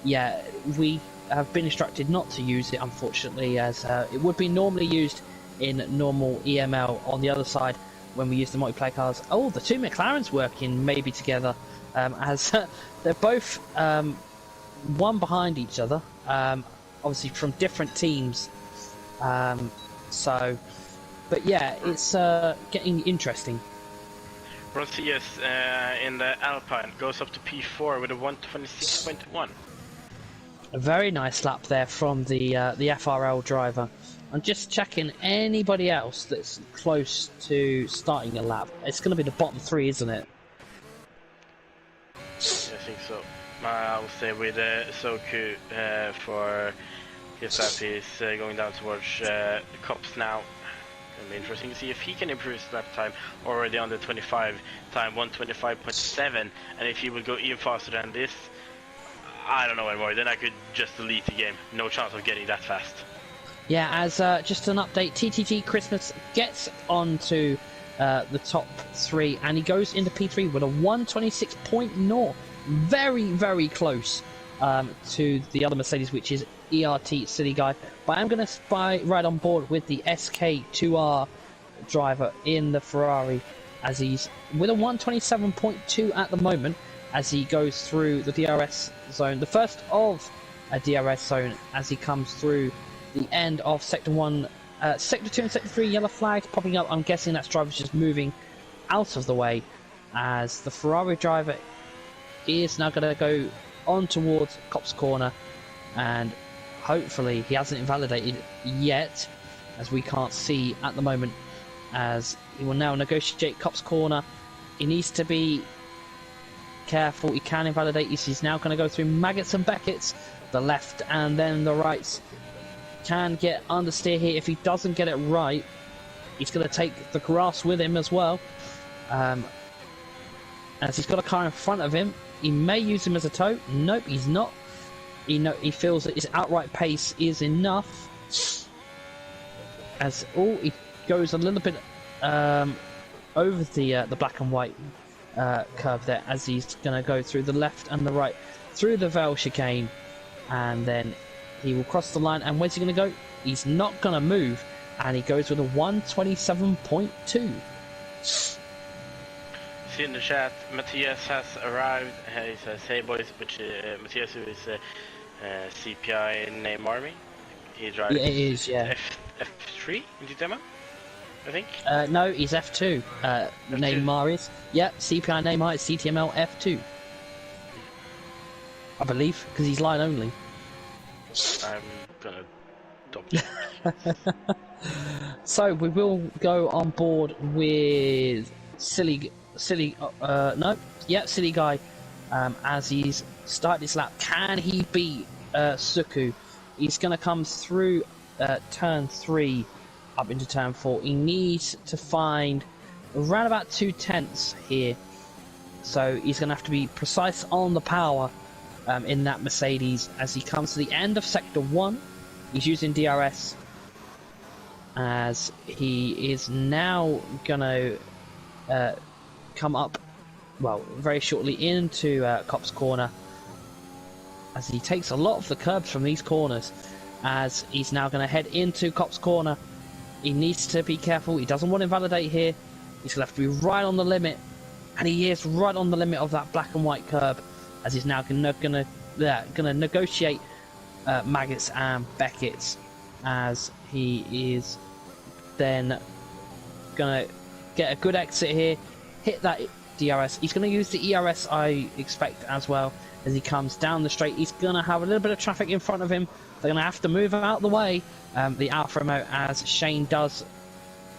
yeah, we have been instructed not to use it, unfortunately, as it would be normally used in normal EML on the other side when we use the multiplayer cars. Oh, the two McLarens working maybe together, as they're both one behind each other, obviously from different teams. So, but yeah, it's getting interesting. Rosias in the Alpine goes up to P4 with a 126.1. A very nice lap there from the FRL driver. I'm just checking anybody else that's close to starting a lap. It's going to be the bottom three, isn't it? Yeah, I think so. I'll stay with Soku for his lap. He's going down towards the cops now. It'll be interesting to see if he can improve his lap time already on the 25 time, 125.7, and if he will go even faster than this, I don't know anymore. Then I could just delete the game. No chance of getting that fast. Yeah, as just an update, TTG Christmas gets onto the top three, and he goes into P3 with a 126.0. Very, very close to the other Mercedes, which is ERT City Guy. But I'm going to spy right on board with the SK2R driver in the Ferrari, as he's with a 127.2 at the moment, as he goes through the DRS zone, the first of a DRS zone, as he comes through the end of Sector 1, Sector 2 and Sector 3 yellow flags popping up. I'm guessing that driver's just moving out of the way, as the Ferrari driver is now going to go on towards Copse Corner, and hopefully he hasn't invalidated yet, as we can't see at the moment, as he will now negotiate Copse Corner. He needs to be careful, he can invalidate. He's now going to go through Maggots and Beckett's, the left and then the rights. Can get understeer here. If he doesn't get it right, he's going to take the grass with him as well, as he's got a car in front of him. He may use him as a tow. Nope, he's not. He feels that his outright pace is enough, as he goes a little bit over the black and white curve there, as he's going to go through the left and the right through the Vale chicane, and then he will cross the line. And where's he going to go? He's not going to move, and he goes with a 127.2. See in the chat, Matthias has arrived. He says, "Hey boys," which Matthias, who is CPI name army. He drives. Yeah, it is. Yeah. F3 in TTML, I think. No, he's F2. Neymar is. Yep, CPI Neymar is CTML F2. I believe, because he's line only. I'm gonna double check. So we will go on board with Silly Guy, as he's started his lap. Can he beat Suku? He's going to come through turn 3 up into turn 4. He needs to find around about 2/10 here, so he's going to have to be precise on the power in that Mercedes. As he comes to the end of Sector 1, he's using DRS, as he is now going to come up well, very shortly into Cop's corner, as he takes a lot of the curbs from these corners, as he's now going to head into Cop's corner. He needs to be careful. He doesn't want to invalidate here. He's going to have to be right on the limit, and he is right on the limit of that black and white curb, as he's now going to negotiate Maggots and Beckett's, as he is then going to get a good exit here, hit that DRS. He's going to use the ERS, I expect, as well, as he comes down the straight. He's going to have a little bit of traffic in front of him. They're going to have to move out the way, the Alfa Romeo, as Shane does,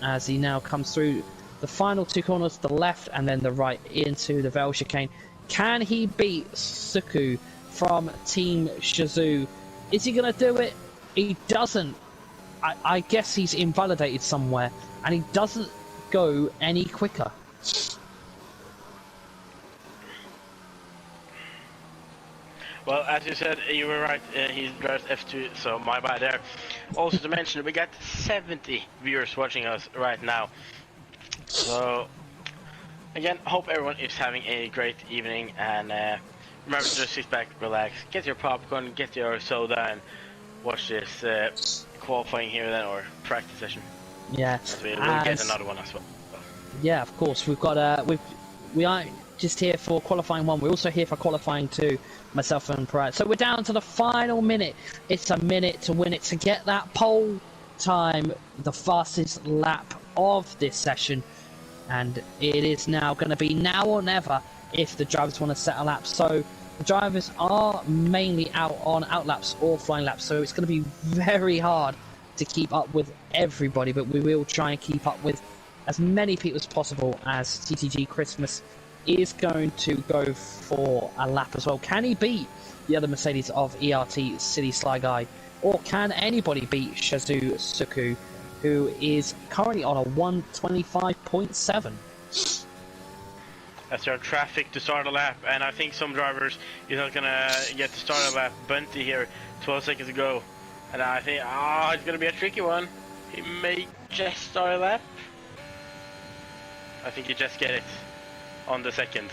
as he now comes through the final two corners, the left and then the right, into the Vale chicane. Can he beat Suku from Team Shazoo? Is he going to do it? He doesn't. I guess he's invalidated somewhere, and he doesn't go any quicker. Well, as you said, you were right, he drives F2, so my bad there. Also to mention, we got 70 viewers watching us right now. So, again, hope everyone is having a great evening, and remember to just sit back, relax, get your popcorn, get your soda, and watch this qualifying here then, or practice session. Yeah. So we'll get another one as well. Yeah, of course. We've got we aren't just here for qualifying 1, we're also here for qualifying 2, myself and Parad. So we're down to the final minute. It's a minute to win it, to get that pole time, the fastest lap of this session. And it is now going to be now or never if the drivers want to set a lap. So the drivers are mainly out on outlaps or flying laps, so it's going to be very hard to keep up with everybody, but we will try and keep up with as many people as possible, as TTG Christmas is going to go for a lap as well. Can he beat the other Mercedes of ERT City Sly Guy, or can anybody beat Shazoo Suku, who is currently on a 125.7? That's our traffic to start a lap, and I think some drivers is not gonna get to start a lap. Bunty here 12 seconds ago, and I think it's gonna be a tricky one. He may just start a lap. I think he just get it on the second.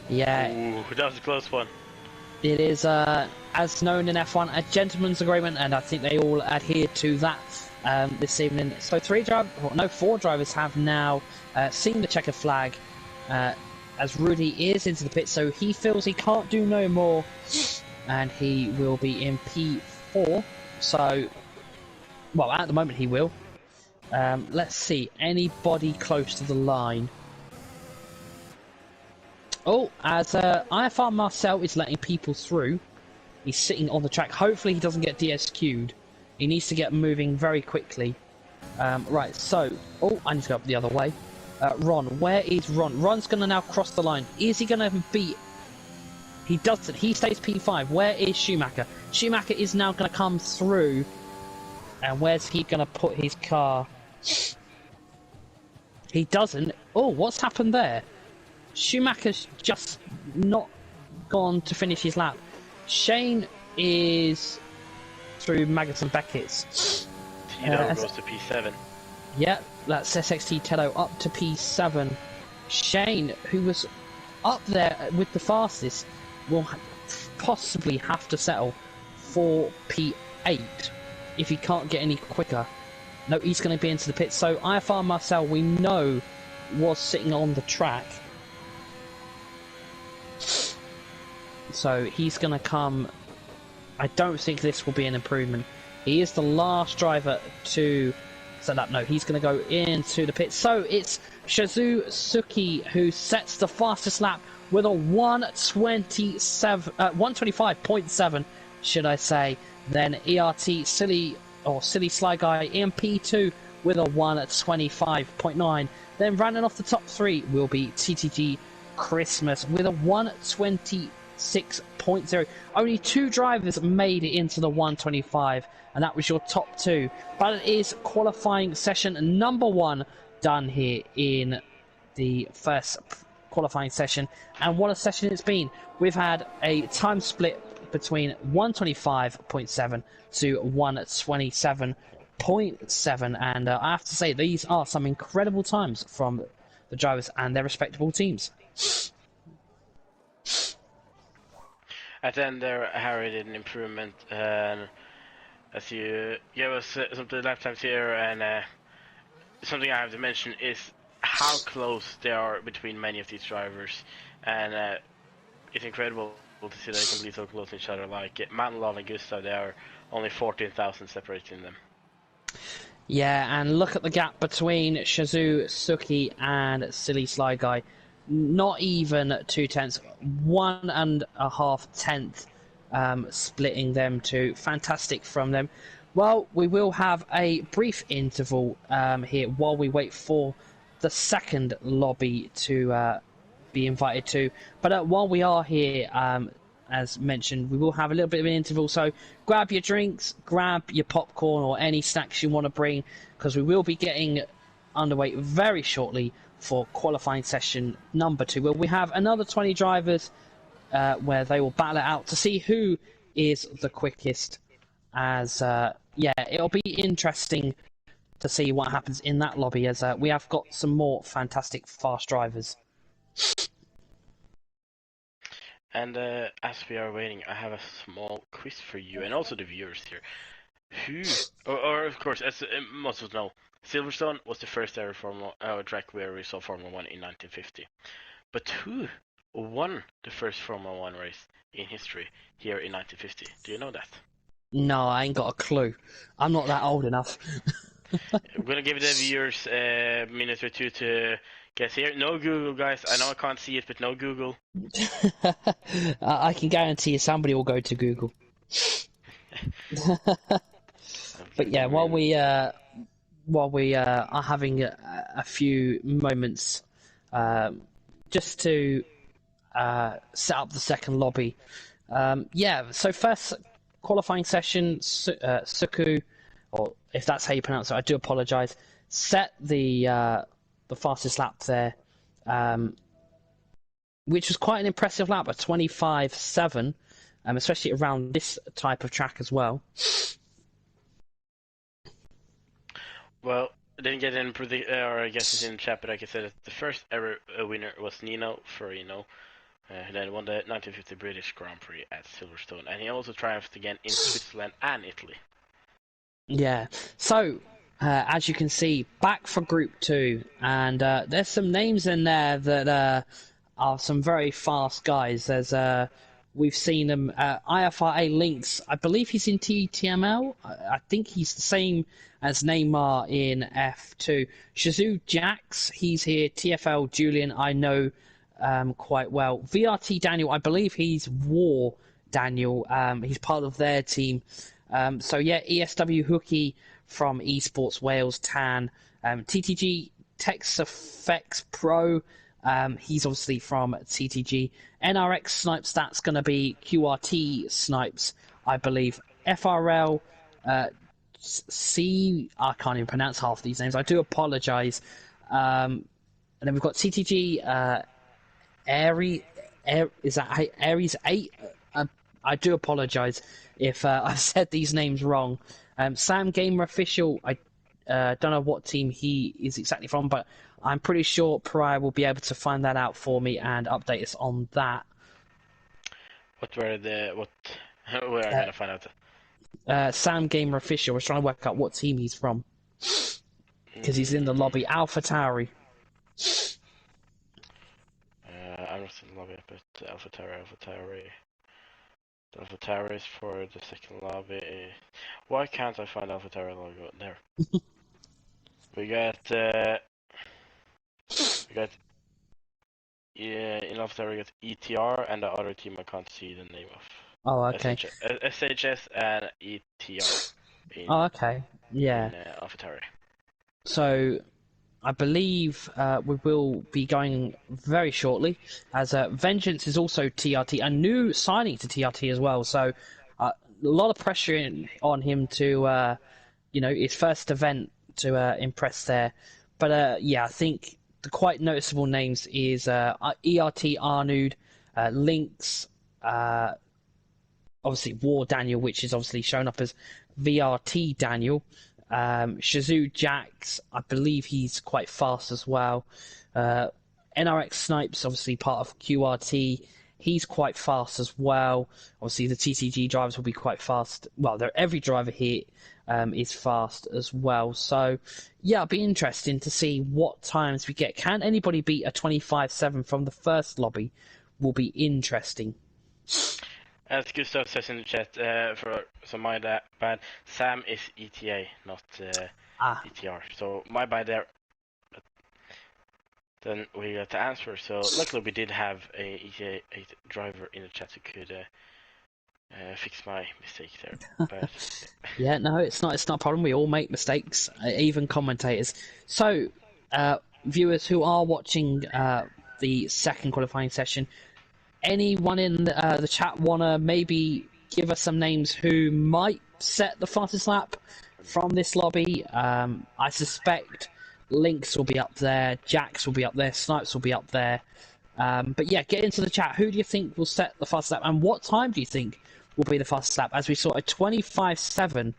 Yeah. Ooh, that was a close one. It is, as known in F1, a gentleman's agreement, and I think they all adhere to that this evening. So 4 drivers have now seen the checkered flag, as Rudy is into the pit, so he feels he can't do no more, and he will be in P4. So, well, at the moment he will. Let's see, anybody close to the line? Oh, as IFR Marcel is letting people through. He's sitting on the track. Hopefully he doesn't get DSQ'd. He needs to get moving very quickly. Right, so... Oh, I need to go up the other way. Ron, where is Ron? Ron's going to now cross the line. Is he going to beat... He doesn't. He stays P5. Where is Schumacher? Schumacher is now going to come through. And where's he going to put his car? He doesn't. Oh, what's happened there? Schumacher's just not gone to finish his lap. Shane is through Maggots and Beckett's. Tito goes to P7. Yep, that's SXT Tedo up to P7. Shane, who was up there with the fastest, will possibly have to settle for P8 if he can't get any quicker. No, he's going to be into the pit. So IFR Marcel, we know, was sitting on the track. So he's going to come... I don't think this will be an improvement. He is the last driver to set up. No, he's going to go into the pit. So it's Shazoo Suki who sets the fastest lap with a 125.7, should I say. Then ERT Silly Sly Guy in P2 with a 125.9. Then running off the top 3 will be TTG Christmas with a 126.0. Only 2 drivers made it into the 125, and that was your top 2. But it is qualifying session number 1 done here in the first qualifying session. And what a session it's been. We've had a time split between 125.7 to 127.7, and I have to say these are some incredible times from the drivers and their respectable teams. At the end there, Harry did an improvement, and as you gave us some of the lap times here, and something I have to mention is how close they are between many of these drivers, and it's incredible to see they can be so close to each other. Like Manlon and Gustav, they are only 14,000 separating them. Yeah, and look at the gap between Shazoo, Suki, and Silly Sly Guy. Not even 0.2, 1.5 tenth splitting them two. Fantastic from them. Well, we will have a brief interval here while we wait for the second lobby to be invited to. But while we are here, as mentioned, we will have a little bit of an interval. So grab your drinks, grab your popcorn or any snacks you want to bring, because we will be getting underway very shortly for qualifying session number 2, where we have another 20 drivers where they will battle it out to see who is the quickest. As yeah, it'll be interesting to see what happens in that lobby, as we have got some more fantastic fast drivers. And as we are waiting, I have a small quiz for you and also the viewers here. Or of course, as most of us know, Silverstone was the first ever track where we saw Formula 1 in 1950. But who won the first Formula 1 race in history here in 1950? Do you know that? No, I ain't got a clue. I'm not that old enough. I'm gonna give the viewers a minute or two to guess here. No Google, guys. I know I can't see it, but no Google. I can guarantee you somebody will go to Google. But yeah, while we are having a few moments just to set up the second lobby. Yeah, so first qualifying session, Suku, or if that's how you pronounce it, I do apologise, set the fastest lap there, which was quite an impressive lap, a 25.7, especially around this type of track as well. Well, I didn't get in or I guess it's in the chat, but like I said, the first ever winner was Nino Ferrino. Then won the 1950 British Grand Prix at Silverstone, and he also triumphed again in Switzerland and Italy. Yeah, so as you can see, back for Group 2, and there's some names in there that are some very fast guys. There's we've seen them, IFRA Lynx, I believe he's in TTML. I think he's the same as Neymar in F2. Shazoo Jax, he's here. TFL Julian, I know quite well. VRT Daniel, I believe he's War Daniel. He's part of their team. So yeah, ESW Hookie from Esports Wales Tan. TTG Tex Effects Pro. He's obviously from TTG. NRX Snipes, that's going to be QRT Snipes, I believe. FRL C, I can't even pronounce half these names. I do apologise. And then we've got TTG Aries 8. I do apologise if I've said these names wrong. Sam Gamer Official, I don't know what team he is exactly from, but I'm pretty sure Pariah will be able to find that out for me and update us on that. Where are I gonna find out? Sam Gamer Official was trying to work out what team he's from, because he's in the lobby. Alpha Tauri. I'm not in the lobby, but Alpha Tauri. Alpha Tauri is for the second lobby. Why can't I find Alpha Tauri logo there? We got yeah, in Alpha Tauri we got ETR and the other team I can't see the name of. Oh, okay. SHS and ETR. Oh, okay. Yeah. In Alpha Tauri. So I believe we will be going very shortly, as Vengeance is also TRT, a new signing to TRT as well. So a lot of pressure on him to, his first event to impress there. But yeah, I think the quite noticeable names is ERT Arnoud, Lynx, obviously War Daniel, which is obviously shown up as VRT Daniel. Shazoo Jax, I believe he's quite fast as well. NRX Snipes, obviously part of QRT, he's quite fast as well. Obviously, the TTG drivers will be quite fast. Well, every driver here is fast as well. So, yeah, it'll be interesting to see what times we get. Can anybody beat a 25-7 from the first lobby? Will be interesting. As Gustav says in the chat, so my bad, Sam is ETA, not ETR. So my bad there. But then we got the answer. So luckily we did have a ETA driver in the chat who could fix my mistake there. But yeah, no, it's not a problem. We all make mistakes, even commentators. So, viewers who are watching the second qualifying session, anyone in the chat wanna maybe give us some names who might set the fastest lap from this lobby? I suspect Lynx will be up there, Jax will be up there, Snipes will be up there. But yeah, get into the chat. Who do you think will set the fastest lap, and what time do you think will be the fastest lap? As we saw a 25-7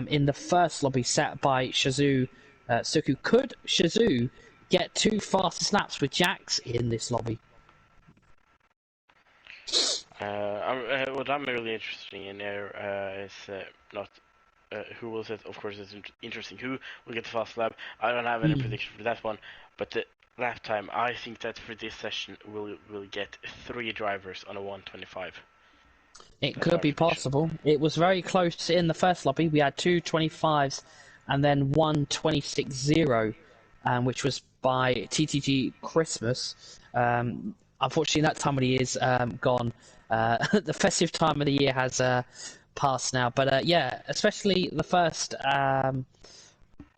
in the first lobby set by Shazoo Suku. Could Shazoo get 2 fastest laps with Jax in this lobby? What I'm really interested in there is not who will set. Of course, it's interesting who will get the fast lap. I don't have any prediction for that one, but the lap time, I think that for this session we'll get 3 drivers on a 125. It could be possible. It was very close in the first lobby. We had 2 25s and then 1 26-0, which was by TTG Christmas. Unfortunately, that time of the year is gone. The festive time of the year has passed now. But yeah, especially the first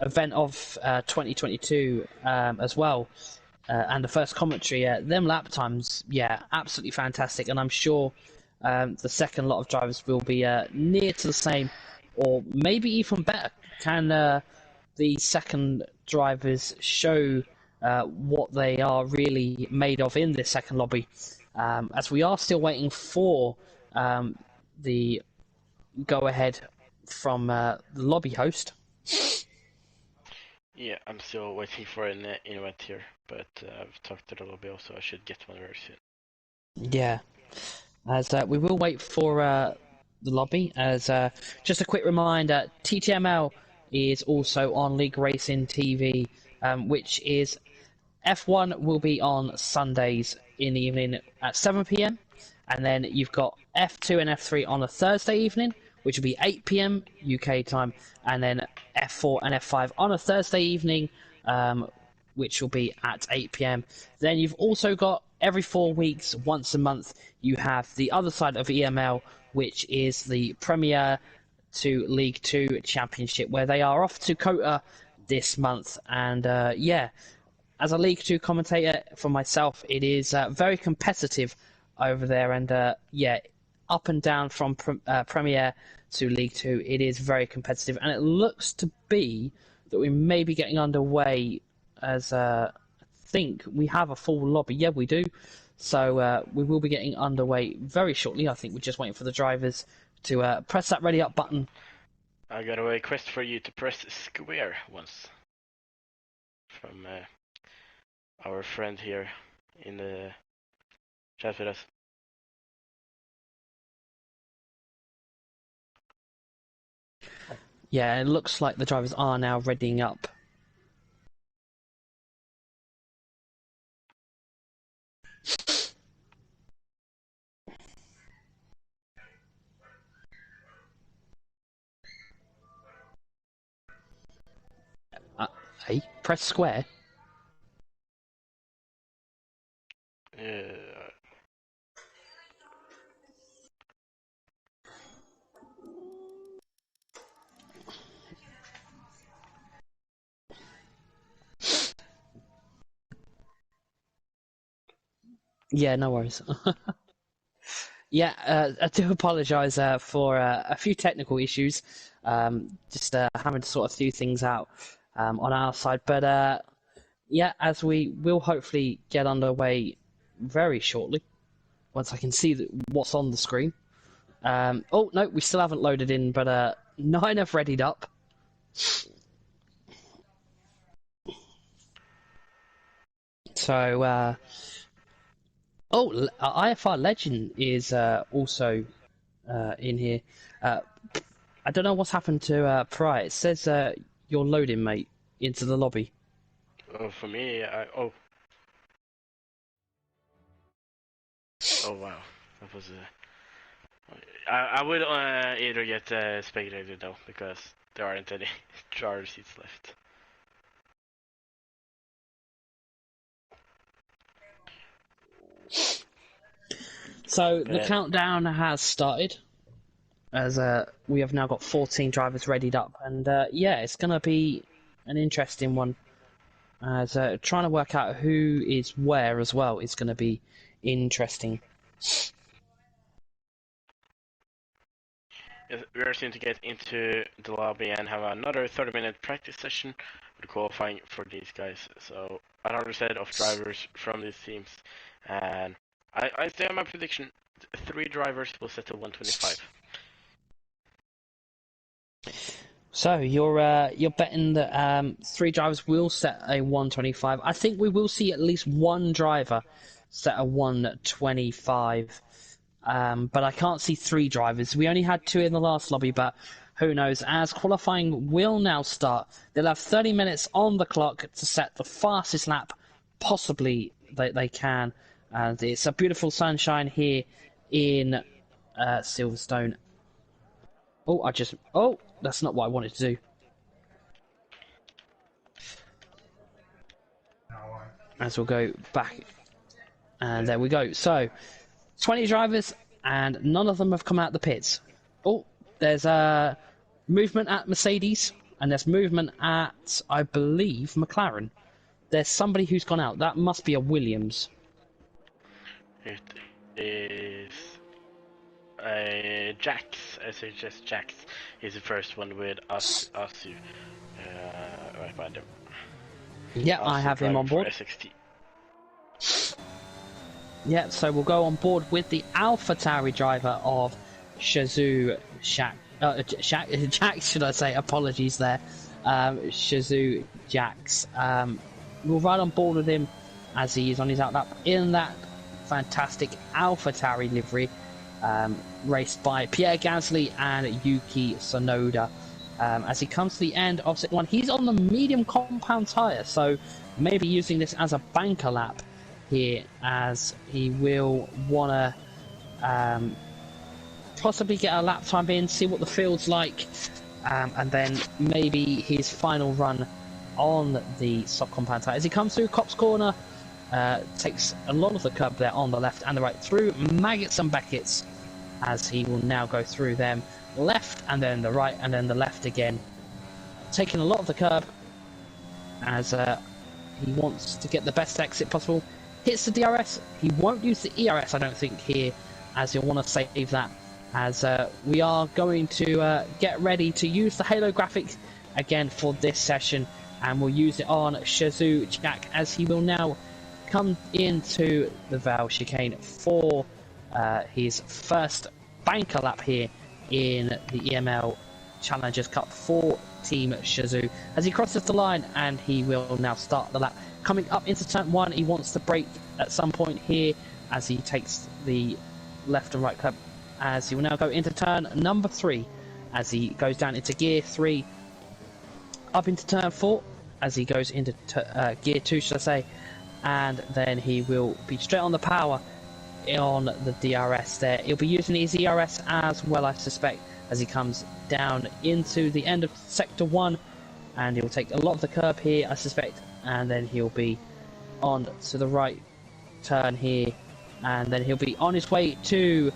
event of 2022 as well, and the first commentary. Them lap times, yeah, absolutely fantastic. And I'm sure the second lot of drivers will be near to the same, or maybe even better. Can the second drivers show what they are really made of in this second lobby? As we are still waiting for the go-ahead from the lobby host. Yeah, I'm still waiting for an invite here, but I've talked to the lobby also. I should get one very soon. Yeah, as we will wait for the lobby. As just a quick reminder, TTML is also on League Racing TV, which is F1 will be on Sundays in the evening at 7 p.m. And then you've got F2 and F3 on a Thursday evening, which will be 8 p.m. UK time. And then F4 and F5 on a Thursday evening, which will be at 8 p.m. Then you've also got every 4 weeks, once a month, you have the other side of EML, which is the Premier to League 2 Championship, where they are off to Kota this month. And yeah, as a League 2 commentator for myself, it is very competitive over there. And yeah, up and down from Premier to League 2, it is very competitive. And it looks to be that we may be getting underway, as I think we have a full lobby. Yeah, we do. So we will be getting underway very shortly. I think we're just waiting for the drivers to press that ready up button. I got a request for you to press square once from our friend here in the chat with us. Yeah, it looks like the drivers are now readying up. Hey, press square. Yeah, no worries. Yeah, I do apologise for a few technical issues. Just having to sort of few things out on our side. But yeah, as we will hopefully get underway very shortly, once I can see what's on the screen. Oh, no, we still haven't loaded in, but 9 have readied up. So, IFR Legend is also in here. I don't know what's happened to Pry. It says you're loading, mate, into the lobby. Oh, for me, oh wow, that was I would either get speculated though, because there aren't any charter seats left. So the countdown has started, as we have now got 14 drivers readied up, and yeah, it's going to be an interesting one. As trying to work out who is where as well is going to be interesting. Yes, we are soon to get into the lobby and have another 30-minute practice session with qualifying for these guys. So another set of drivers from these teams, and I say my prediction: 3 drivers will settle 125. So you're betting that 3 drivers will set a 125. I think we will see at least 1 driver set a 125. But I can't see 3 drivers. We only had 2 in the last lobby, but who knows? As qualifying will now start, they'll have 30 minutes on the clock to set the fastest lap possibly they can. And it's a beautiful sunshine here in Silverstone. Oh, that's not what I wanted to do. As we'll go back. And there we go. So, 20 drivers, and none of them have come out the pits. Oh, there's movement at Mercedes, and there's movement at, I believe, McLaren. There's somebody who's gone out. That must be a Williams. It is Jax. I suggest Jax is the first one with us right by them. Yeah, I have him on board. SXT. Yeah, so we'll go on board with the AlphaTauri driver of Shazoo Jax, should I say? Apologies there. Shazoo Jax. We'll ride on board with him as he is on his outlap in that fantastic AlphaTauri livery, raced by Pierre Gasly and Yuki Tsunoda. As he comes to the end of set 1, he's on the medium compound tyre, so maybe using this as a banker lap here, as he will want to possibly get a lap time in, see what the field's like, and then maybe his final run on the soft compound tyre. As he comes through Copse Corner, takes a lot of the curb there on the left and the right through Maggots and Beckett's, as he will now go through them left and then the right and then the left again, taking a lot of the curb as he wants to get the best exit possible. Hits the DRS. He won't use the ERS, I don't think, here, as he'll want to save that, as we are going to get ready to use the Halo graphic again for this session, and we'll use it on Shazoo Jack, as he will now come into the Val chicane for his first banker lap here in the EML Challengers Cup for Team Shazoo, as he crosses the line, and he will now start the lap. Coming up into turn 1, he wants to brake at some point here, as he takes the left and right curb, as he will now go into turn number 3, as he goes down into gear 3, up into turn 4, as he goes into gear 2, should I say, and then he will be straight on the power on the DRS there. He'll be using his ERS as well, I suspect, as he comes down into the end of sector 1, and he'll take a lot of the curb here, I suspect, and then he'll be on to the right turn here, and then he'll be on his way to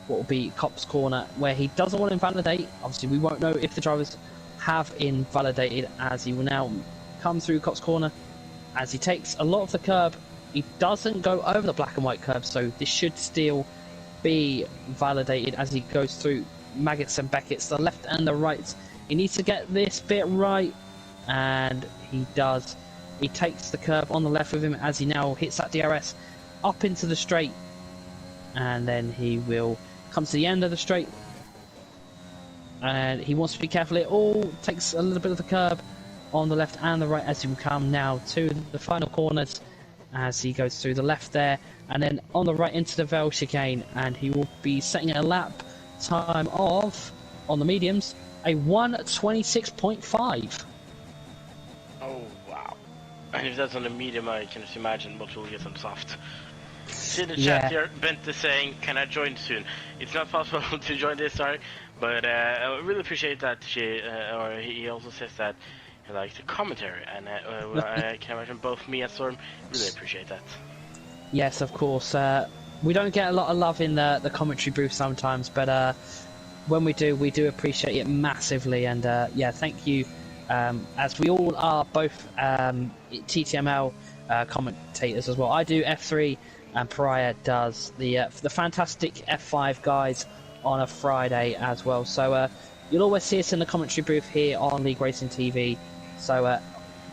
what will be Copse Corner, where he doesn't want to invalidate. Obviously we won't know if the drivers have invalidated, as he will now come through Copse Corner, as he takes a lot of the curb. He doesn't go over the black and white curb, so this should still be validated as he goes through Maggots and Beckett's, the left and the right. He needs to get this bit right, and he does. He takes the curb on the left with him, as he now hits that DRS up into the straight, and then he will come to the end of the straight, and he wants to be careful. It all takes a little bit of the curb on the left and the right, as he will come now to the final corners, as he goes through the left there, and then on the right into the Vale chicane, and he will be setting a lap time of, on the mediums, a 1:26.5. Oh wow! And if that's on the medium, I can just imagine what will get on soft. See in the chat here, Bent is saying, "Can I join soon?" It's not possible to join this, sorry, but I really appreciate that he also says that he likes the commentary, and I can imagine both me and Storm really appreciate that. Yes, of course. We don't get a lot of love in the commentary booth sometimes, but when we do appreciate it massively. And yeah, thank you, as we all are both TTML commentators as well. I do F3, and Pariah does the fantastic F5 guys on a Friday as well. So you'll always see us in the commentary booth here on League Racing TV. So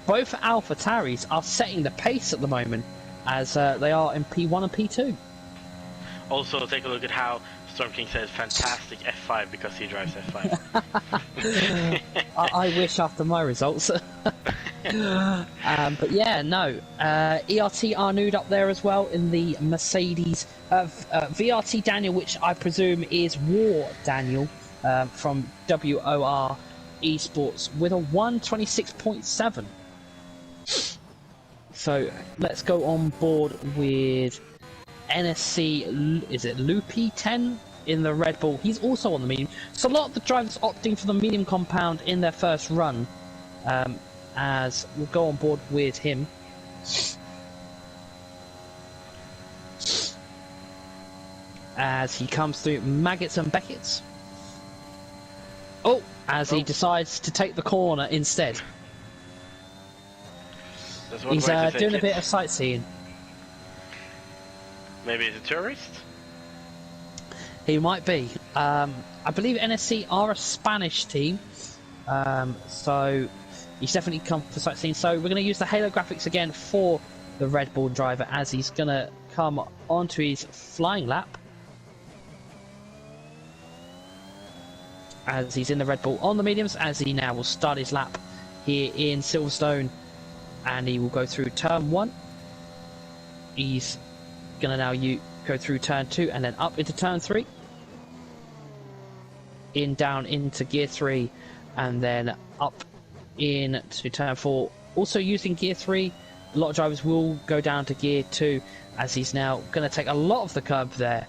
both AlphaTauris are setting the pace at the moment, as they are in P1 and P2. Also, take a look at how Storm King says fantastic F5 because he drives F5. I wish after my results. But yeah, no. ERT Arnoud up there as well in the Mercedes. VRT Daniel, which I presume is War Daniel from WOR Esports, with a 1:26.7. So let's go on board with NSC, is it Loopy 10 in the Red Bull? He's also on the medium. So a lot of the drivers opting for the medium compound in their first run, as we'll go on board with him. As he comes through Maggots and Beckett's. Oh, as he decides to take the corner instead. He's doing a bit of sightseeing. Maybe he's a tourist? He might be. I believe NSC are a Spanish team, so he's definitely come for sightseeing. So we're going to use the Halo graphics again for the Red Bull driver, as he's going to come onto his flying lap. As he's in the Red Bull on the mediums, as he now will start his lap here in Silverstone, and he will go through turn 1. He's gonna now go through turn 2 and then up into turn 3, down into gear 3, and then up into turn 4, also using gear 3. A lot of drivers will go down to gear 2, as he's now going to take a lot of the curb there,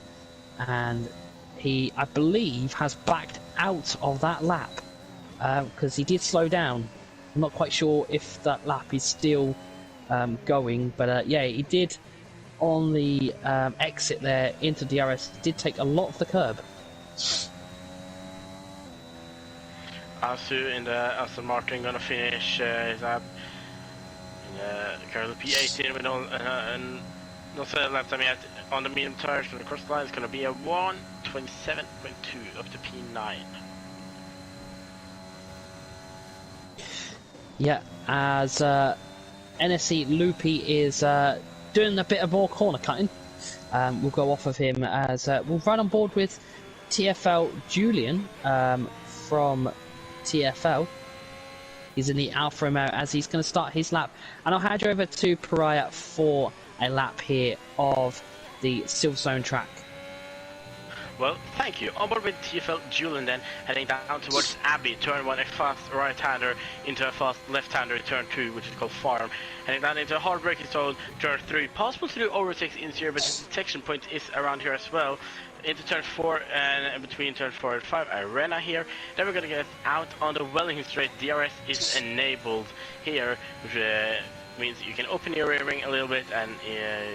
and he, I believe, has backed out of that lap because he did slow down. I'm not quite sure if that lap is still going, but yeah, he did on the exit there into DRS, did take a lot of the curb. Asu in the Aston Martin gonna finish his lap in the currently P18 with no lap time yet on the medium tires. Gonna cross the line, it's gonna be a 1:27.2 up to P9. Yeah, as NSC Loopy is doing a bit of more corner cutting. We'll go off of him, as we'll run on board with TFL Julian from TFL. He's in the Alfa Romeo, as he's going to start his lap, and I'll hand you over to Pariah for a lap here of the Silverstone track. Well, thank you. On board with TFL Julian, then heading down towards Abbey, turn 1, a fast right-hander into a fast left-hander, turn 2, which is called Farm. Heading down into a hard braking zone, turn 3. Possible to do overtakes in here, but the detection point is around here as well. Into turn 4, and between turn 4 and 5, Arena here. Then we're gonna get out on the Wellington Straight. DRS is enabled here, which means you can open your rear wing a little bit, and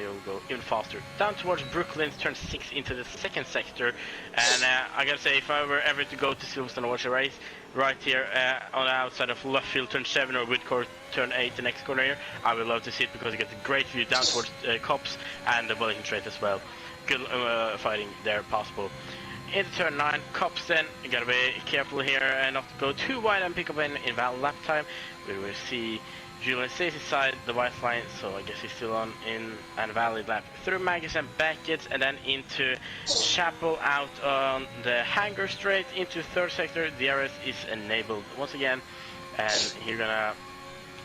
you'll go even faster. Down towards Brooklyn, turn 6 into the second sector. And I gotta say, if I were ever to go to Silverstone and watch a race, right here on the outside of Luffield, turn 7, or Woodcourt, turn 8, the next corner here, I would love to see it, because you get a great view down towards Cops and the Wellington Straight as well. Good fighting there possible. Into turn 9, Cops then, you gotta be careful here and not go too wide and pick up an invalid lap time. We will see Julian stays inside the white line, so I guess he's still on in an valid lap. Through Magus and Beckett, and then into Chapel, out on the Hangar Straight into third sector. DRS is enabled once again, and you're gonna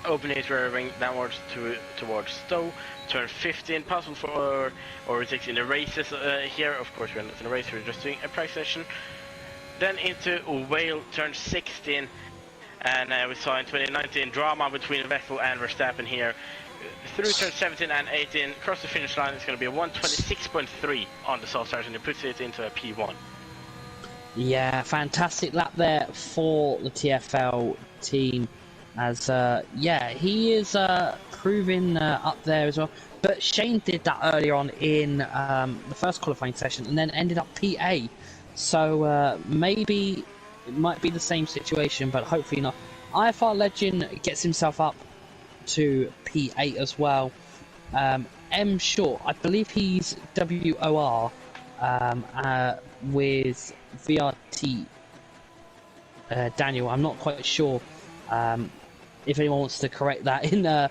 opening swerving downwards towards Stowe. Turn 15, possible for overtakes in the races here. Of course, we're not in a race, we're just doing a practice session. Then into Wales, turn 16, and we saw in 2019 drama between Vettel and Verstappen here. Through turn 17 and 18, across the finish line, it's going to be a 126.3 on the soft tires, and it puts it into a P1. Yeah, fantastic lap there for the TFL team. As yeah, he is proving up there as well. But Shane did that earlier on in the first qualifying session, and then ended up PA. So maybe it might be the same situation, but hopefully not. IFR Legend gets himself up to P8 as well. M Short, I believe he's WOR with VRT Daniel. I'm not quite sure. If anyone wants to correct that in the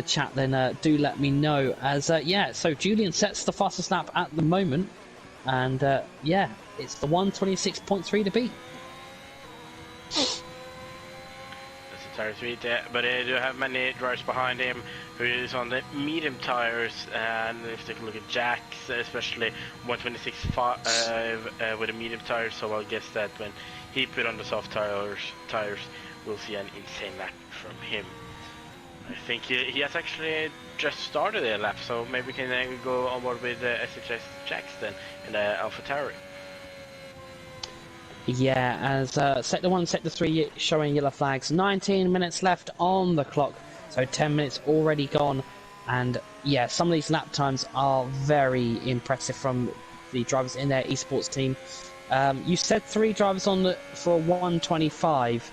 chat, then do let me know. As yeah, so Julian sets the fastest lap at the moment, and yeah, it's the 126.3 to beat. That's a tire speed, but they do have many drivers behind him who is on the medium tires, and if you take a look at Jax, especially 126.5 with the medium tires, so I'll guess that when he put on the soft tires, we'll see an insane lap from him. I think he has actually just started a lap, so maybe we can go on board with SHS Jax then in the AlphaTauri. Yeah, as Sector 1, Sector 3 showing yellow flags. 19 minutes left on the clock, so 10 minutes already gone. And yeah, some of these lap times are very impressive from the drivers in their esports team. You said 3 drivers on for a 125.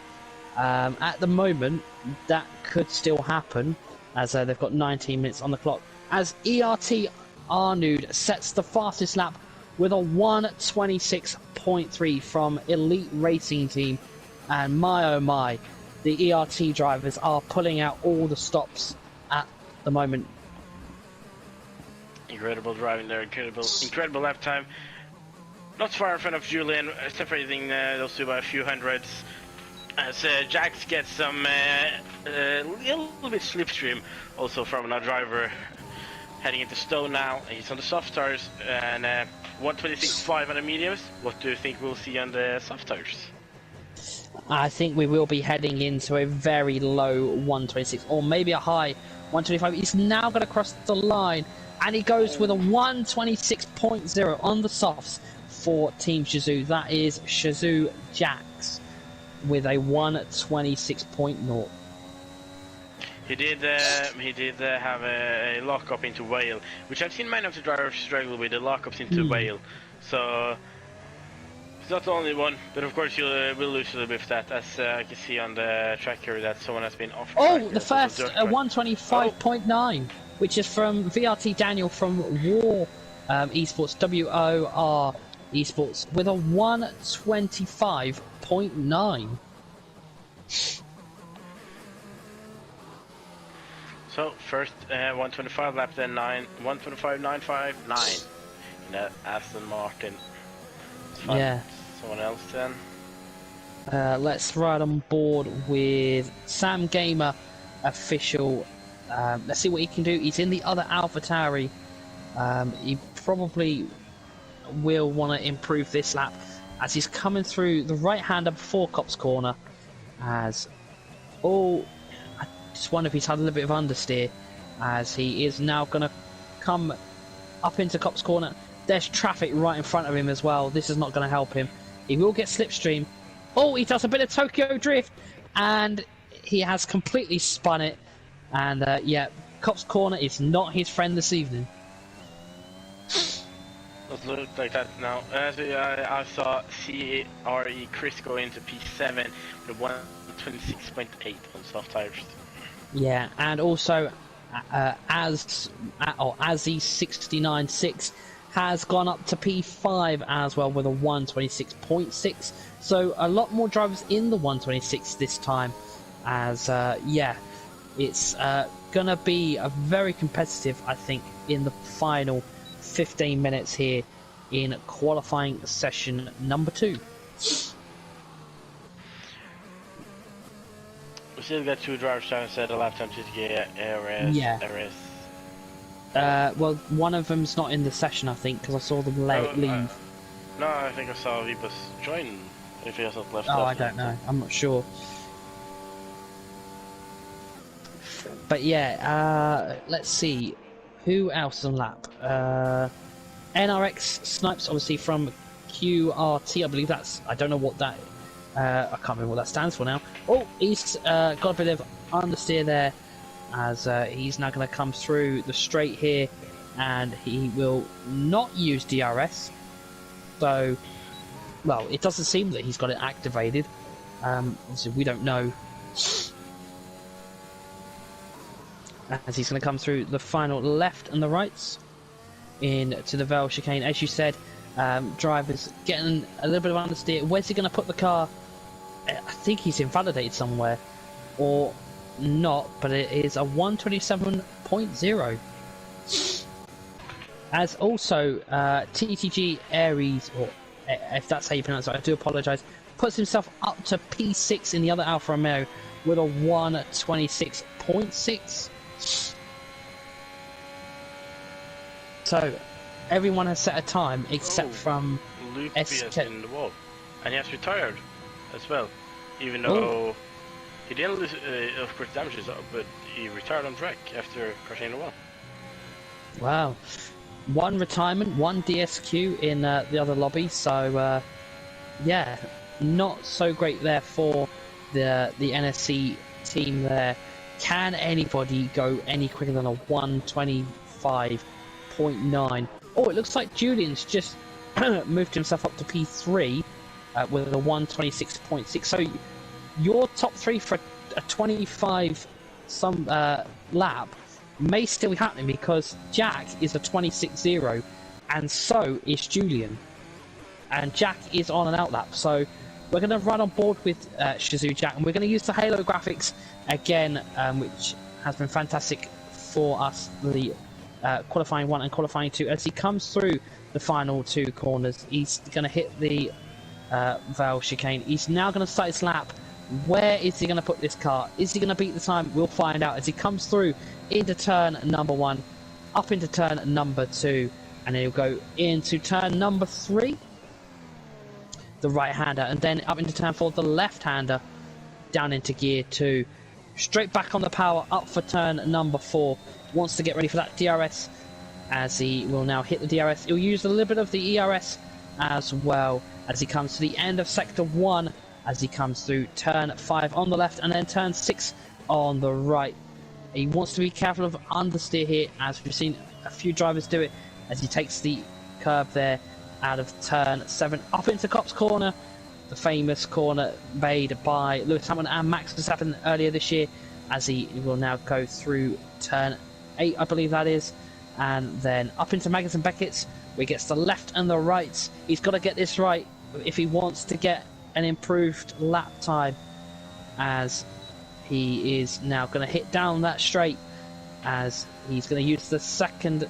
At the moment, that could still happen, as they've got 19 minutes on the clock. As ERT Arnoud sets the fastest lap with a 126.3 from Elite Racing Team. And my oh my, the ERT drivers are pulling out all the stops at the moment. Incredible driving there, incredible lap time. Not far in front of Julian, separating those two by a few hundreds. As Jax gets some little bit slipstream also from another driver heading into Stowe now. He's on the soft tires and 126.5 on the mediums. What do you think we'll see on the soft tires? I think we will be heading into a very low 126 or maybe a high 125. He's now going to cross the line, and he goes with a 126.0 on the softs for Team Shazoo. That is Shazoo Jax with a 126.0. He did have a lockup into Whale, which I've seen many of the drivers struggle with, the lockups into Whale. So it's not the only one, but of course we'll lose a little bit of that, as I can see on the tracker that someone has been off. Oh, the first 125.9, which is from VRT Daniel from War Esports, WOR Esports, with a 125.9. So first 125 lap, then 125.959 in that Aston Martin. Yeah. Someone else then. Let's ride on board with Sam Gamer official. Let's see what he can do. He's in the other AlphaTauri. He probably will want to improve this lap as he's coming through the right-hander before Copse Corner. As I just wonder if he's had a little bit of understeer, as he is now going to come up into Copse Corner. There's traffic right in front of him as well. This is not going to help him. He will get slipstream. Oh, he does a bit of Tokyo Drift, and he has completely spun it. And yeah, Copse Corner is not his friend this evening. Doesn't look like that now. I saw CRE Chris go into P7 with 126.8 on soft tires. Yeah, and also Azzy696 has gone up to P5 as well with a 126.6. So a lot more drivers in the 126 this time. As yeah, it's gonna be a very competitive, I think, in the final 15 minutes here in qualifying session number 2. still got 2 drivers trying to set a lap time to get RS. Yeah. RS. Well, one of them's not in the session, I think, because I saw them leave. No, I think I saw Vibus join. If he hasn't left. Oh, I don't know. I'm not sure. But yeah, let's see. Who else is on lap? NRX Snipes, obviously from QRT, I believe that's. I don't know what that. I can't remember what that stands for now. Oh, he's got a bit of understeer there, as he's now going to come through the straight here, and he will not use DRS. So, well, it doesn't seem that he's got it activated. Obviously, we don't know. As he's going to come through the final left and the rights into the Vale chicane. As you said, drivers getting a little bit of understeer. Where's he going to put the car? I think he's invalidated somewhere, or not, but it is a 127.0. As also TTG Aries, or if that's how you pronounce it, I do apologise, puts himself up to P6 in the other Alfa Romeo with a 126.6. So everyone has set a time except from SK in the wall, and he has retired as well, even though he didn't lose, of course, damages, but he retired on track after crashing in the wall. Wow. One retirement, one DSQ in the other lobby, so yeah, not so great there for the NSC team there. Can anybody go any quicker than a 125.9? Oh, it looks like Julian's just moved himself up to P3 with a 126.6. So your top 3 for a 25 some lap may still be happening, because Jack is a 26.0 and so is Julian, and Jack is on an outlap. So we're going to run on board with Shazoo Jack, and we're going to use the Halo graphics again, which has been fantastic for us, the qualifying 1 and qualifying 2. As he comes through the final 2 corners, he's going to hit the Vale chicane. He's now going to start his lap. Where is he going to put this car? Is he going to beat the time? We'll find out as he comes through into turn number 1, up into turn number 2, and then he'll go into turn number 3, the right-hander, and then up into turn 4, the left-hander, down into gear 2, straight back on the power, up for turn number 4. Wants to get ready for that DRS, as he will now hit the DRS. He'll use a little bit of the ERS as well as he comes to the end of sector 1, as he comes through turn 5 on the left and then turn 6 on the right. He wants to be careful of understeer here, as we've seen a few drivers do it, as he takes the curb there out of turn 7 up into Copse Corner, the famous corner made by Lewis Hamilton and Max Verstappen earlier this year, as he will now go through turn 8, I believe that is, and then up into Magnus and Beckett's, where he gets the left and the right. He's got to get this right if he wants to get an improved lap time, as he is now going to hit down that straight, as he's going to use the second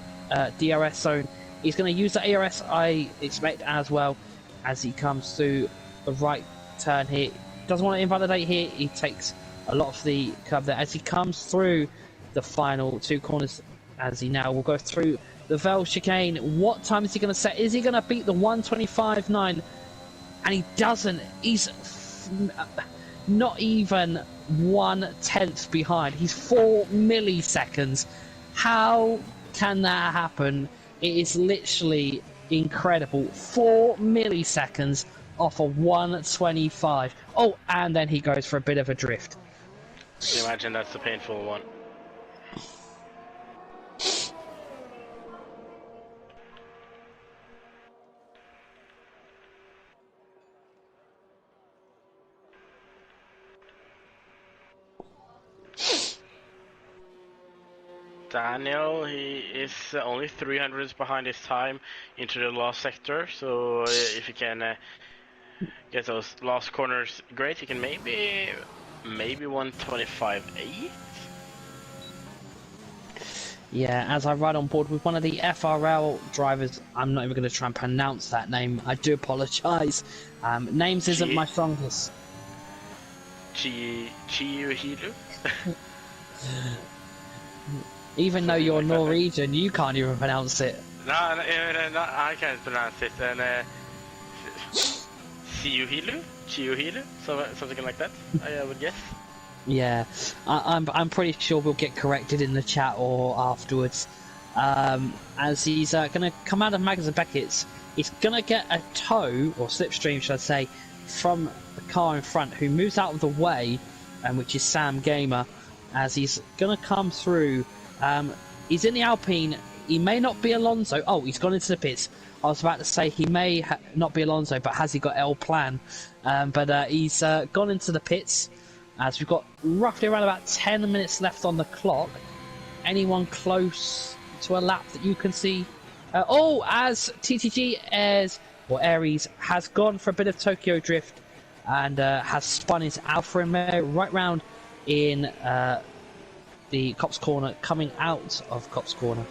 DRS zone. He's going to use the ARS, I expect, as well, as he comes through the right turn here. Doesn't want to invalidate here. He takes a lot of the curb there as he comes through the final 2 corners, as he now will go through the Vale chicane. What time is he going to set? Is he going to beat the 125.9? And he doesn't. He's not even 1/10 behind. He's 4 milliseconds. How can that happen? It is literally incredible. 4 milliseconds off a 125. Oh, and then he goes for a bit of a drift. Can you imagine that's the painful one? Daniel, he is only 300s behind his time into the last sector, so if he can get those last corners great, he can maybe 125.8. Yeah, as I ride on board with one of the FRL drivers, I'm not even going to try and pronounce that name. I do apologise. Names isn't my strongest. Chiuhilu. Even though Something you're like that. Norwegian, you can't even pronounce it. No, I can't pronounce it. And Chiuhilu, something like that. I would guess. Yeah, I'm pretty sure we'll get corrected in the chat or afterwards. As he's going to come out of Magnus and Beckett's, he's going to get a tow, or slipstream should I say, from the car in front, who moves out of the way, which is Sam Gamer, as he's going to come through. He's in the Alpine. He may not be Alonso. Oh, he's gone into the pits. I was about to say he may not be Alonso, but has he got L plan? But he's gone into the pits. As we've got roughly around about 10 minutes left on the clock. Anyone close to a lap that you can see? As TTG Aries has gone for a bit of Tokyo Drift and has spun his Alpha in there right round in the Cops Corner, coming out of Cops Corner.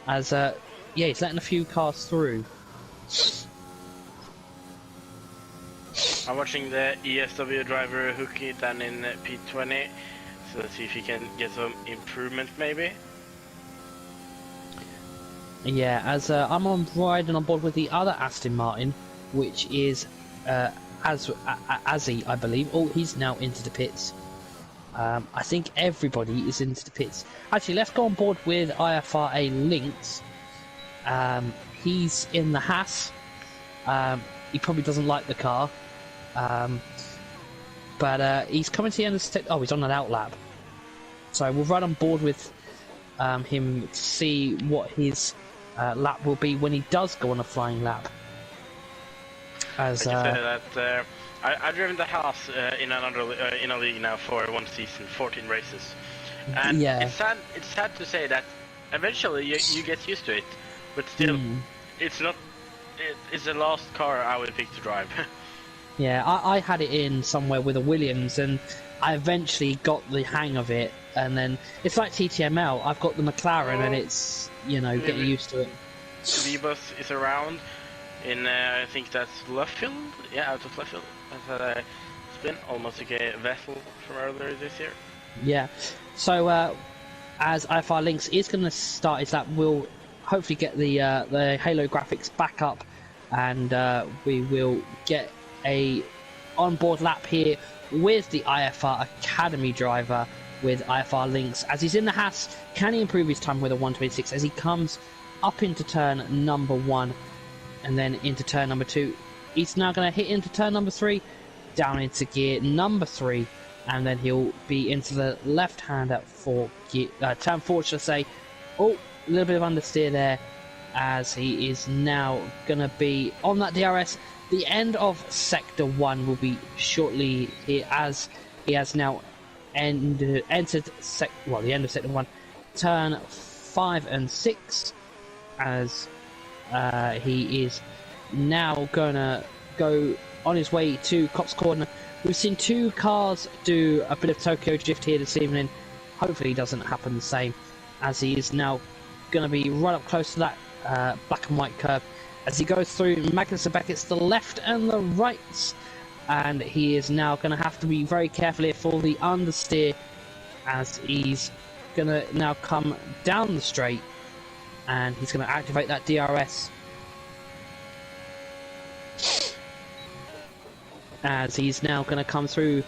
As he's letting a few cars through. I'm watching the ESW driver Hooky down in P20, so let's see if he can get some improvement maybe. Yeah, as I'm riding on board with the other Aston Martin, which is Azzy, I believe. Oh, he's now into the pits. I think everybody is into the pits. Actually, let's go on board with IFRA Lynx. He's in the Haas. He probably doesn't like the car. But he's coming to the end of the he's on an outlap. So we'll ride on board with him to see what his lap will be when he does go on a flying lap. As I can say that I've driven the Haas in a league now for one season, 14 races, and yeah. It's sad to say that eventually you get used to it, but still, it's not. It's the last car I would pick to drive. Yeah, I had it in somewhere with a Williams, and I eventually got the hang of it. And then it's like TTML. I've got the McLaren, and it's getting used to it. V-Bus is around in I think that's Luffield. Yeah, out of Luffield. That's spin almost like a vessel from earlier this year. Yeah. So as IFR Lynx is going to start his lap, we'll hopefully get the Halo graphics back up, and we will get a onboard lap here with the IFR Academy driver with IFR Lynx. As he's in the Haas, can he improve his time with a 1:26 as he comes up into turn number 1 and then into turn number 2? He's now going to hit into turn number 3, down into gear number 3, and then he'll be into the left-hander for gear, turn 4, should I say. Oh, a little bit of understeer there, as he is now going to be on that DRS. The end of Sector 1 will be shortly here, as he has now entered the end of Sector 1, turn 5 and 6, as he is now going to go on his way to Cops Corner. We've seen 2 cars do a bit of Tokyo Drift here this evening. Hopefully it doesn't happen the same, as he is now going to be right up close to that black and white curve as he goes through Magnus and Beckett's the left and the right, and he is now going to have to be very careful here for the understeer, as he's going to now come down the straight and he's going to activate that DRS, as he's now going to come through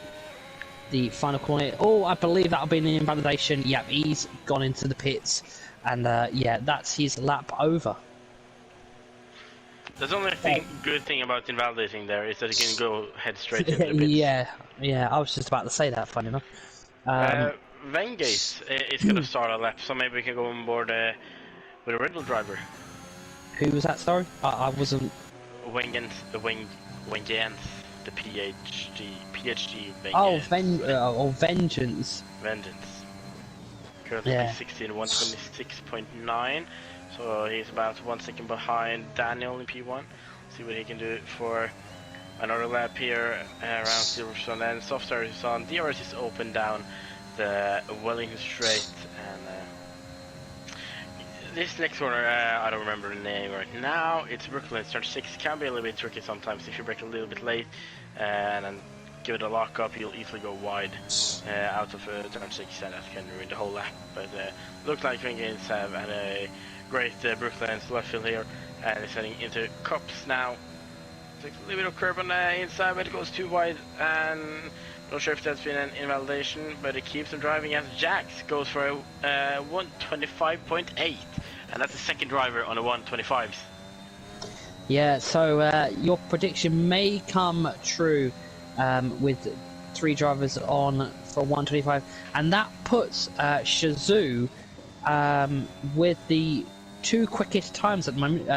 the final corner. Oh, I believe that'll be an invalidation. Yep, he's gone into the pits, and yeah, that's his lap over. There's only good thing about invalidating there is that you can go head straight into the pits. Yeah, I was just about to say that, funny enough. Vengate is going to start a lap, so maybe we can go on board with a Red Bull driver. Who was that, sorry? I wasn't... Wengans, the PhD Vengans. Vengeance. Vengeance. Currently P16, 126.9. So he's about 1 second behind Daniel in P1. See what he can do for another lap here around Silverstone. And soft start is on. DRS is open down the Wellington Straight. And this next corner, I don't remember the name right now. It's Brooklyn. Start 6 can be a little bit tricky sometimes if you break a little bit late. And then give it a lock up, he'll easily go wide out of turn 6, and that can ruin the whole lap. But looks like Wingates have had a great Brooklands left field here, and is heading into cups now. Takes a little bit of curb on the inside, but it goes too wide, and not sure if that's been an invalidation, but it keeps him driving as Jax goes for a 125.8, and that's the second driver on the 125s. Yeah, so your prediction may come true with 3 drivers on for 125, and that puts Shazoo with the 2 quickest times at the moment.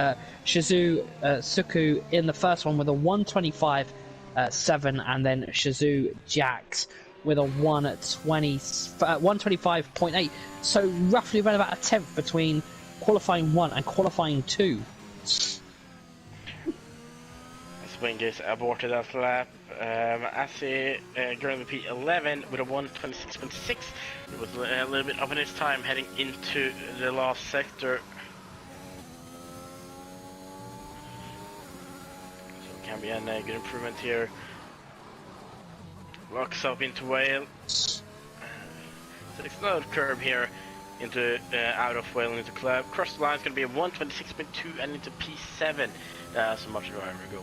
Shazoo Suku in the first one with a 125.7, and then Shazoo Jax with a 125.8. So roughly around about a tenth between qualifying 1 and qualifying 2. Wingates aborted that lap. Asi going to P11 with a 126.6. It was a little bit up in his time heading into the last sector. So it can be a good improvement here. Locks up into Whale. So it's another curb here into out of Whale into Club. Cross the line is going to be a 126.2 and into P7. So much driver goes.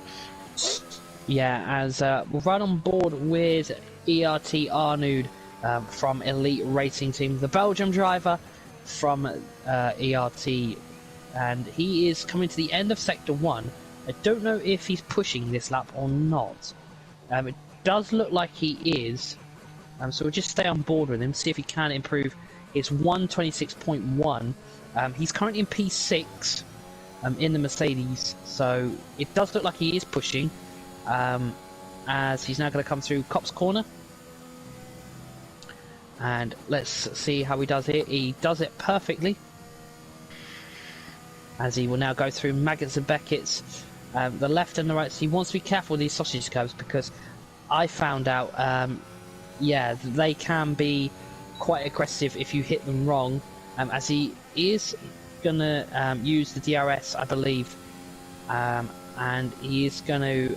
Yeah, as we're right on board with ERT Arnoud from Elite Racing Team, the Belgium driver from ERT, and he is coming to the end of Sector 1. I don't know if he's pushing this lap or not. It does look like he is, so we'll just stay on board with him, see if he can improve his 126.1. He's currently in P6 in the Mercedes, so it does look like he is pushing, as he's now going to come through Cop's Corner. And let's see how he does here. He does it perfectly, as he will now go through Maggots and Beckett's, the left and the right. So he wants to be careful with these sausage curves, because I found out, yeah, they can be quite aggressive if you hit them wrong, as he is gonna use the DRS, I believe, and he is going to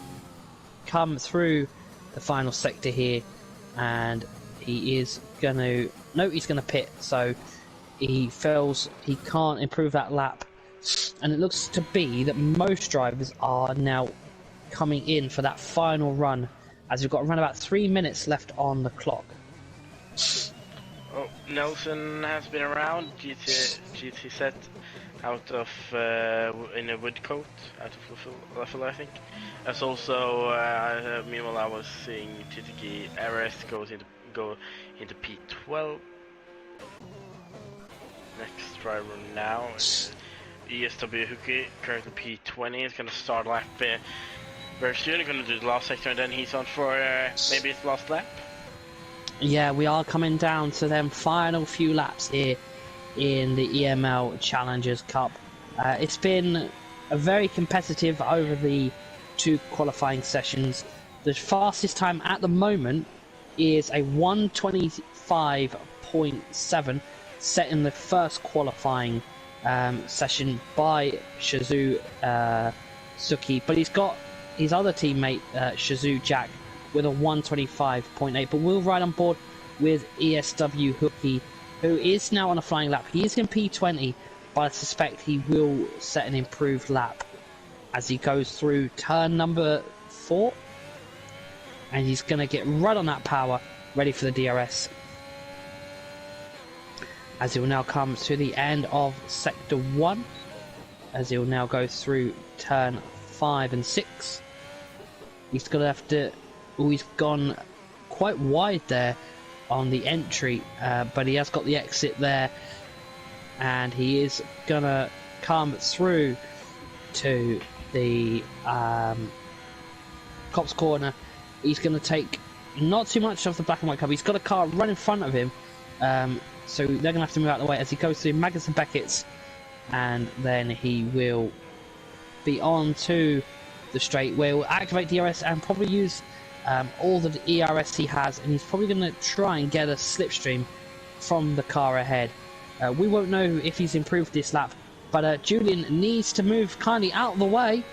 come through the final sector here, and he is going to he's going to pit, so he feels he can't improve that lap, and it looks to be that most drivers are now coming in for that final run, as we've got around about 3 minutes left on the clock. Oh, Nelson has been around. GT set out of in a wood coat out of level, I think. As also, meanwhile, I was seeing TTG RS go into P12. Next driver now is ESW Hookie, currently P20. Is going to start lap very soon. Going to do the last sector, and then he's on for maybe his last lap. Yeah, we are coming down to them final few laps here in the EML Challengers Cup. It's been a very competitive over the 2 qualifying sessions. The fastest time at the moment is a 125.7 set in the first qualifying session by Shazoo Suki, but he's got his other teammate Shazoo Jack with a 125.8, but we'll ride on board with ESW Hookie, who is now on a flying lap. He is in P20, but I suspect he will set an improved lap as he goes through turn number 4, and he's going to get right on that power, ready for the DRS, as he will now come to the end of Sector 1, as he will now go through turn 5 and 6. He's going to have to... Oh, he's gone quite wide there on the entry, but he has got the exit there, and he is going to come through to the Cop's Corner. He's going to take not too much off the black and white cover. He's got a car right in front of him, so they're going to have to move out of the way as he goes through Maggots and Beckett's, and then he will be on to the straight where he'll activate DRS and probably use all the ERS he has, and he's probably going to try and get a slipstream from the car ahead. We won't know if he's improved this lap, but Julian needs to move kindly out of the way.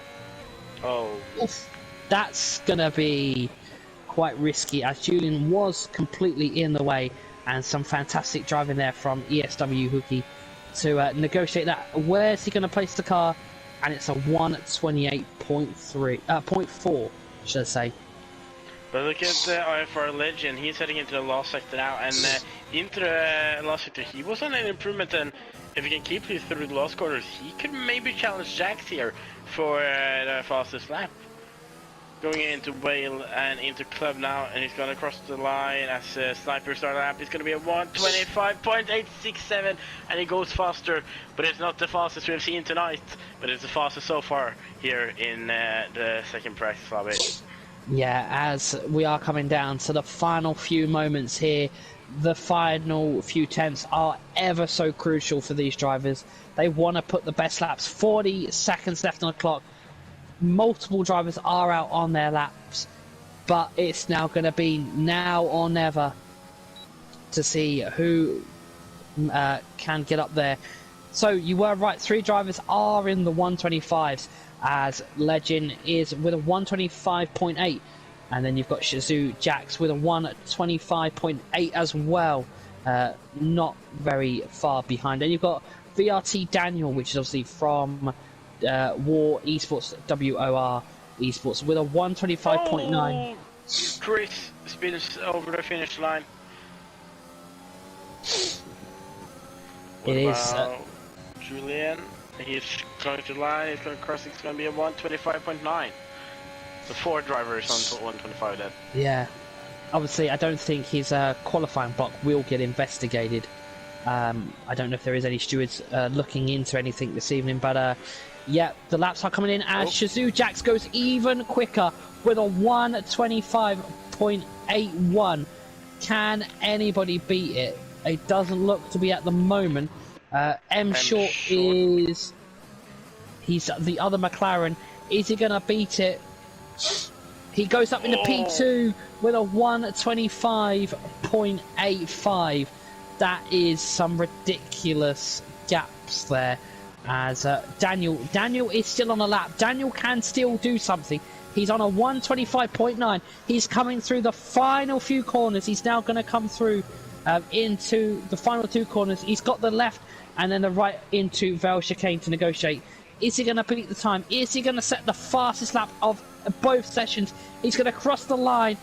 Oh. Oof, that's going to be quite risky, as Julian was completely in the way, and some fantastic driving there from ESW Hookie to negotiate that. Where's he going to place the car? And it's a 128.4, should I say. But look at the IFR Legend, he's heading into the last sector now, and into the last sector he was on an improvement, and if he can keep it through the last quarters, he could maybe challenge Jax here for the fastest lap. Going into Whale and into Club now, and he's gonna cross the line as Sniper start lap. It's gonna be a 125.867, and he goes faster, but it's not the fastest we've seen tonight, but it's the fastest so far here in the second practice lobby. Yeah, as we are coming down to the final few moments here, the final few tenths are ever so crucial for these drivers. They want to put the best laps. 40 seconds left on the clock. Multiple drivers are out on their laps, but it's now going to be now or never to see who can get up there. So you were right, 3 drivers are in the 125s, as Legend is with a 125.8, and then you've got Shazoo Jax with a 125.8 as well, not very far behind. And you've got VRT Daniel, which is obviously from War Esports, WOR Esports, with a 125.9. Chris spins over the finish line. What about Julian? He's going to line, he's going to cross, it's going to be a 125.9. The 4 drivers on 125 then. Yeah, obviously I don't think his qualifying block will get investigated. I don't know if there is any stewards looking into anything this evening, but yeah, the laps are coming in as Shazoo Jax goes even quicker with a 125.81. Can anybody beat it? It doesn't look to be at the moment. M Short is... He's the other McLaren. Is he going to beat it? He goes up into P2 with a 125.85. That is some ridiculous gaps there. As Daniel is still on a lap. Daniel can still do something. He's on a 125.9. He's coming through the final few corners. He's now going to come through into the final 2 corners. He's got the left and then the right into Vale Chicane to negotiate. Is he going to beat the time? Is he going to set the fastest lap of both sessions? He's going to cross the line,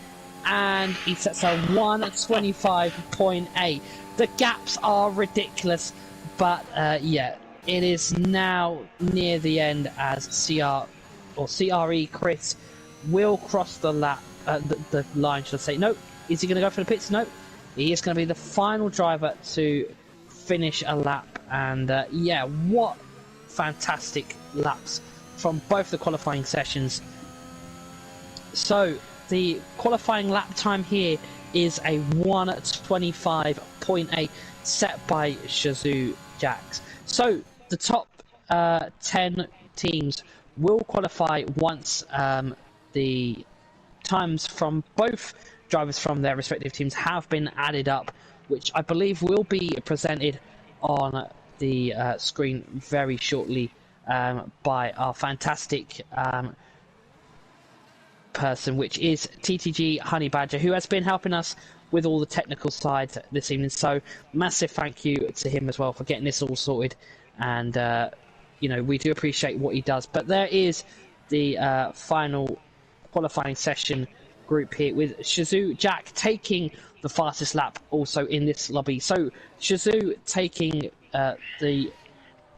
and he sets a 125.8. The gaps are ridiculous, but yeah, it is now near the end as CRE Chris will cross the lap, the line, should I say. Nope. Is he going to go for the pits? Nope. He is going to be the final driver to finish a lap, and yeah, what fantastic laps from both the qualifying sessions. So the qualifying lap time here is a 125.8 set by Shazoo Jax. So the top 10 teams will qualify once the times from both drivers from their respective teams have been added up, which I believe will be presented on the screen very shortly by our fantastic person, which is TTG Honey Badger, who has been helping us with all the technical side this evening. So massive thank you to him as well for getting this all sorted, and you know, we do appreciate what he does. But there is the final qualifying session group here with Shazoo Jack taking the fastest lap also in this lobby. So Shazoo taking the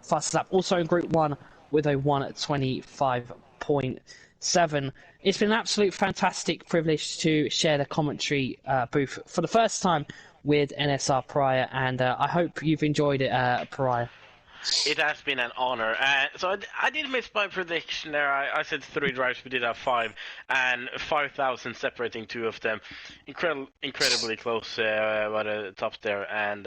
fastest lap also in group 1 with a 125.7. It's been an absolute fantastic privilege to share the commentary booth for the first time with NSR Pariah, and I hope you've enjoyed it, Pariah. It has been an honor. So I did miss my prediction there. I said 3 drivers, we did have 5, and 5,000 separating 2 of them. Incredibly close by the top there, and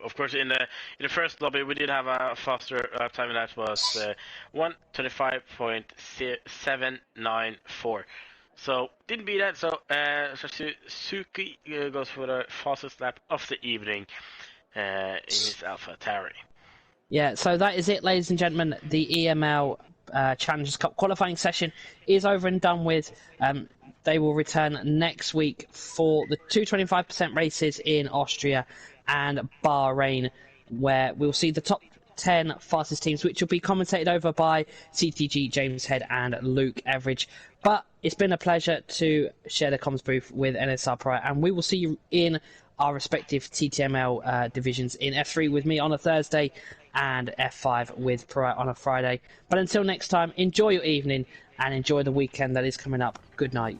of course, in the first lobby, we did have a faster time, and that was 125.794. So didn't beat that. So Suzuki goes for the fastest lap of the evening in his Alpha Tauri. Yeah, so that is it, ladies and gentlemen. The EML Challengers Cup qualifying session is over and done with. They will return next week for the 225% races in Austria and Bahrain, where we'll see the top 10 fastest teams, which will be commentated over by CTG, James Head, and Luke Everidge. But it's been a pleasure to share the comms booth with NSR Pro, and we will see you in our respective TTML divisions in F3 with me on a Thursday and F5 with Pro on a Friday. But until next time, enjoy your evening and enjoy the weekend that is coming up. Good night.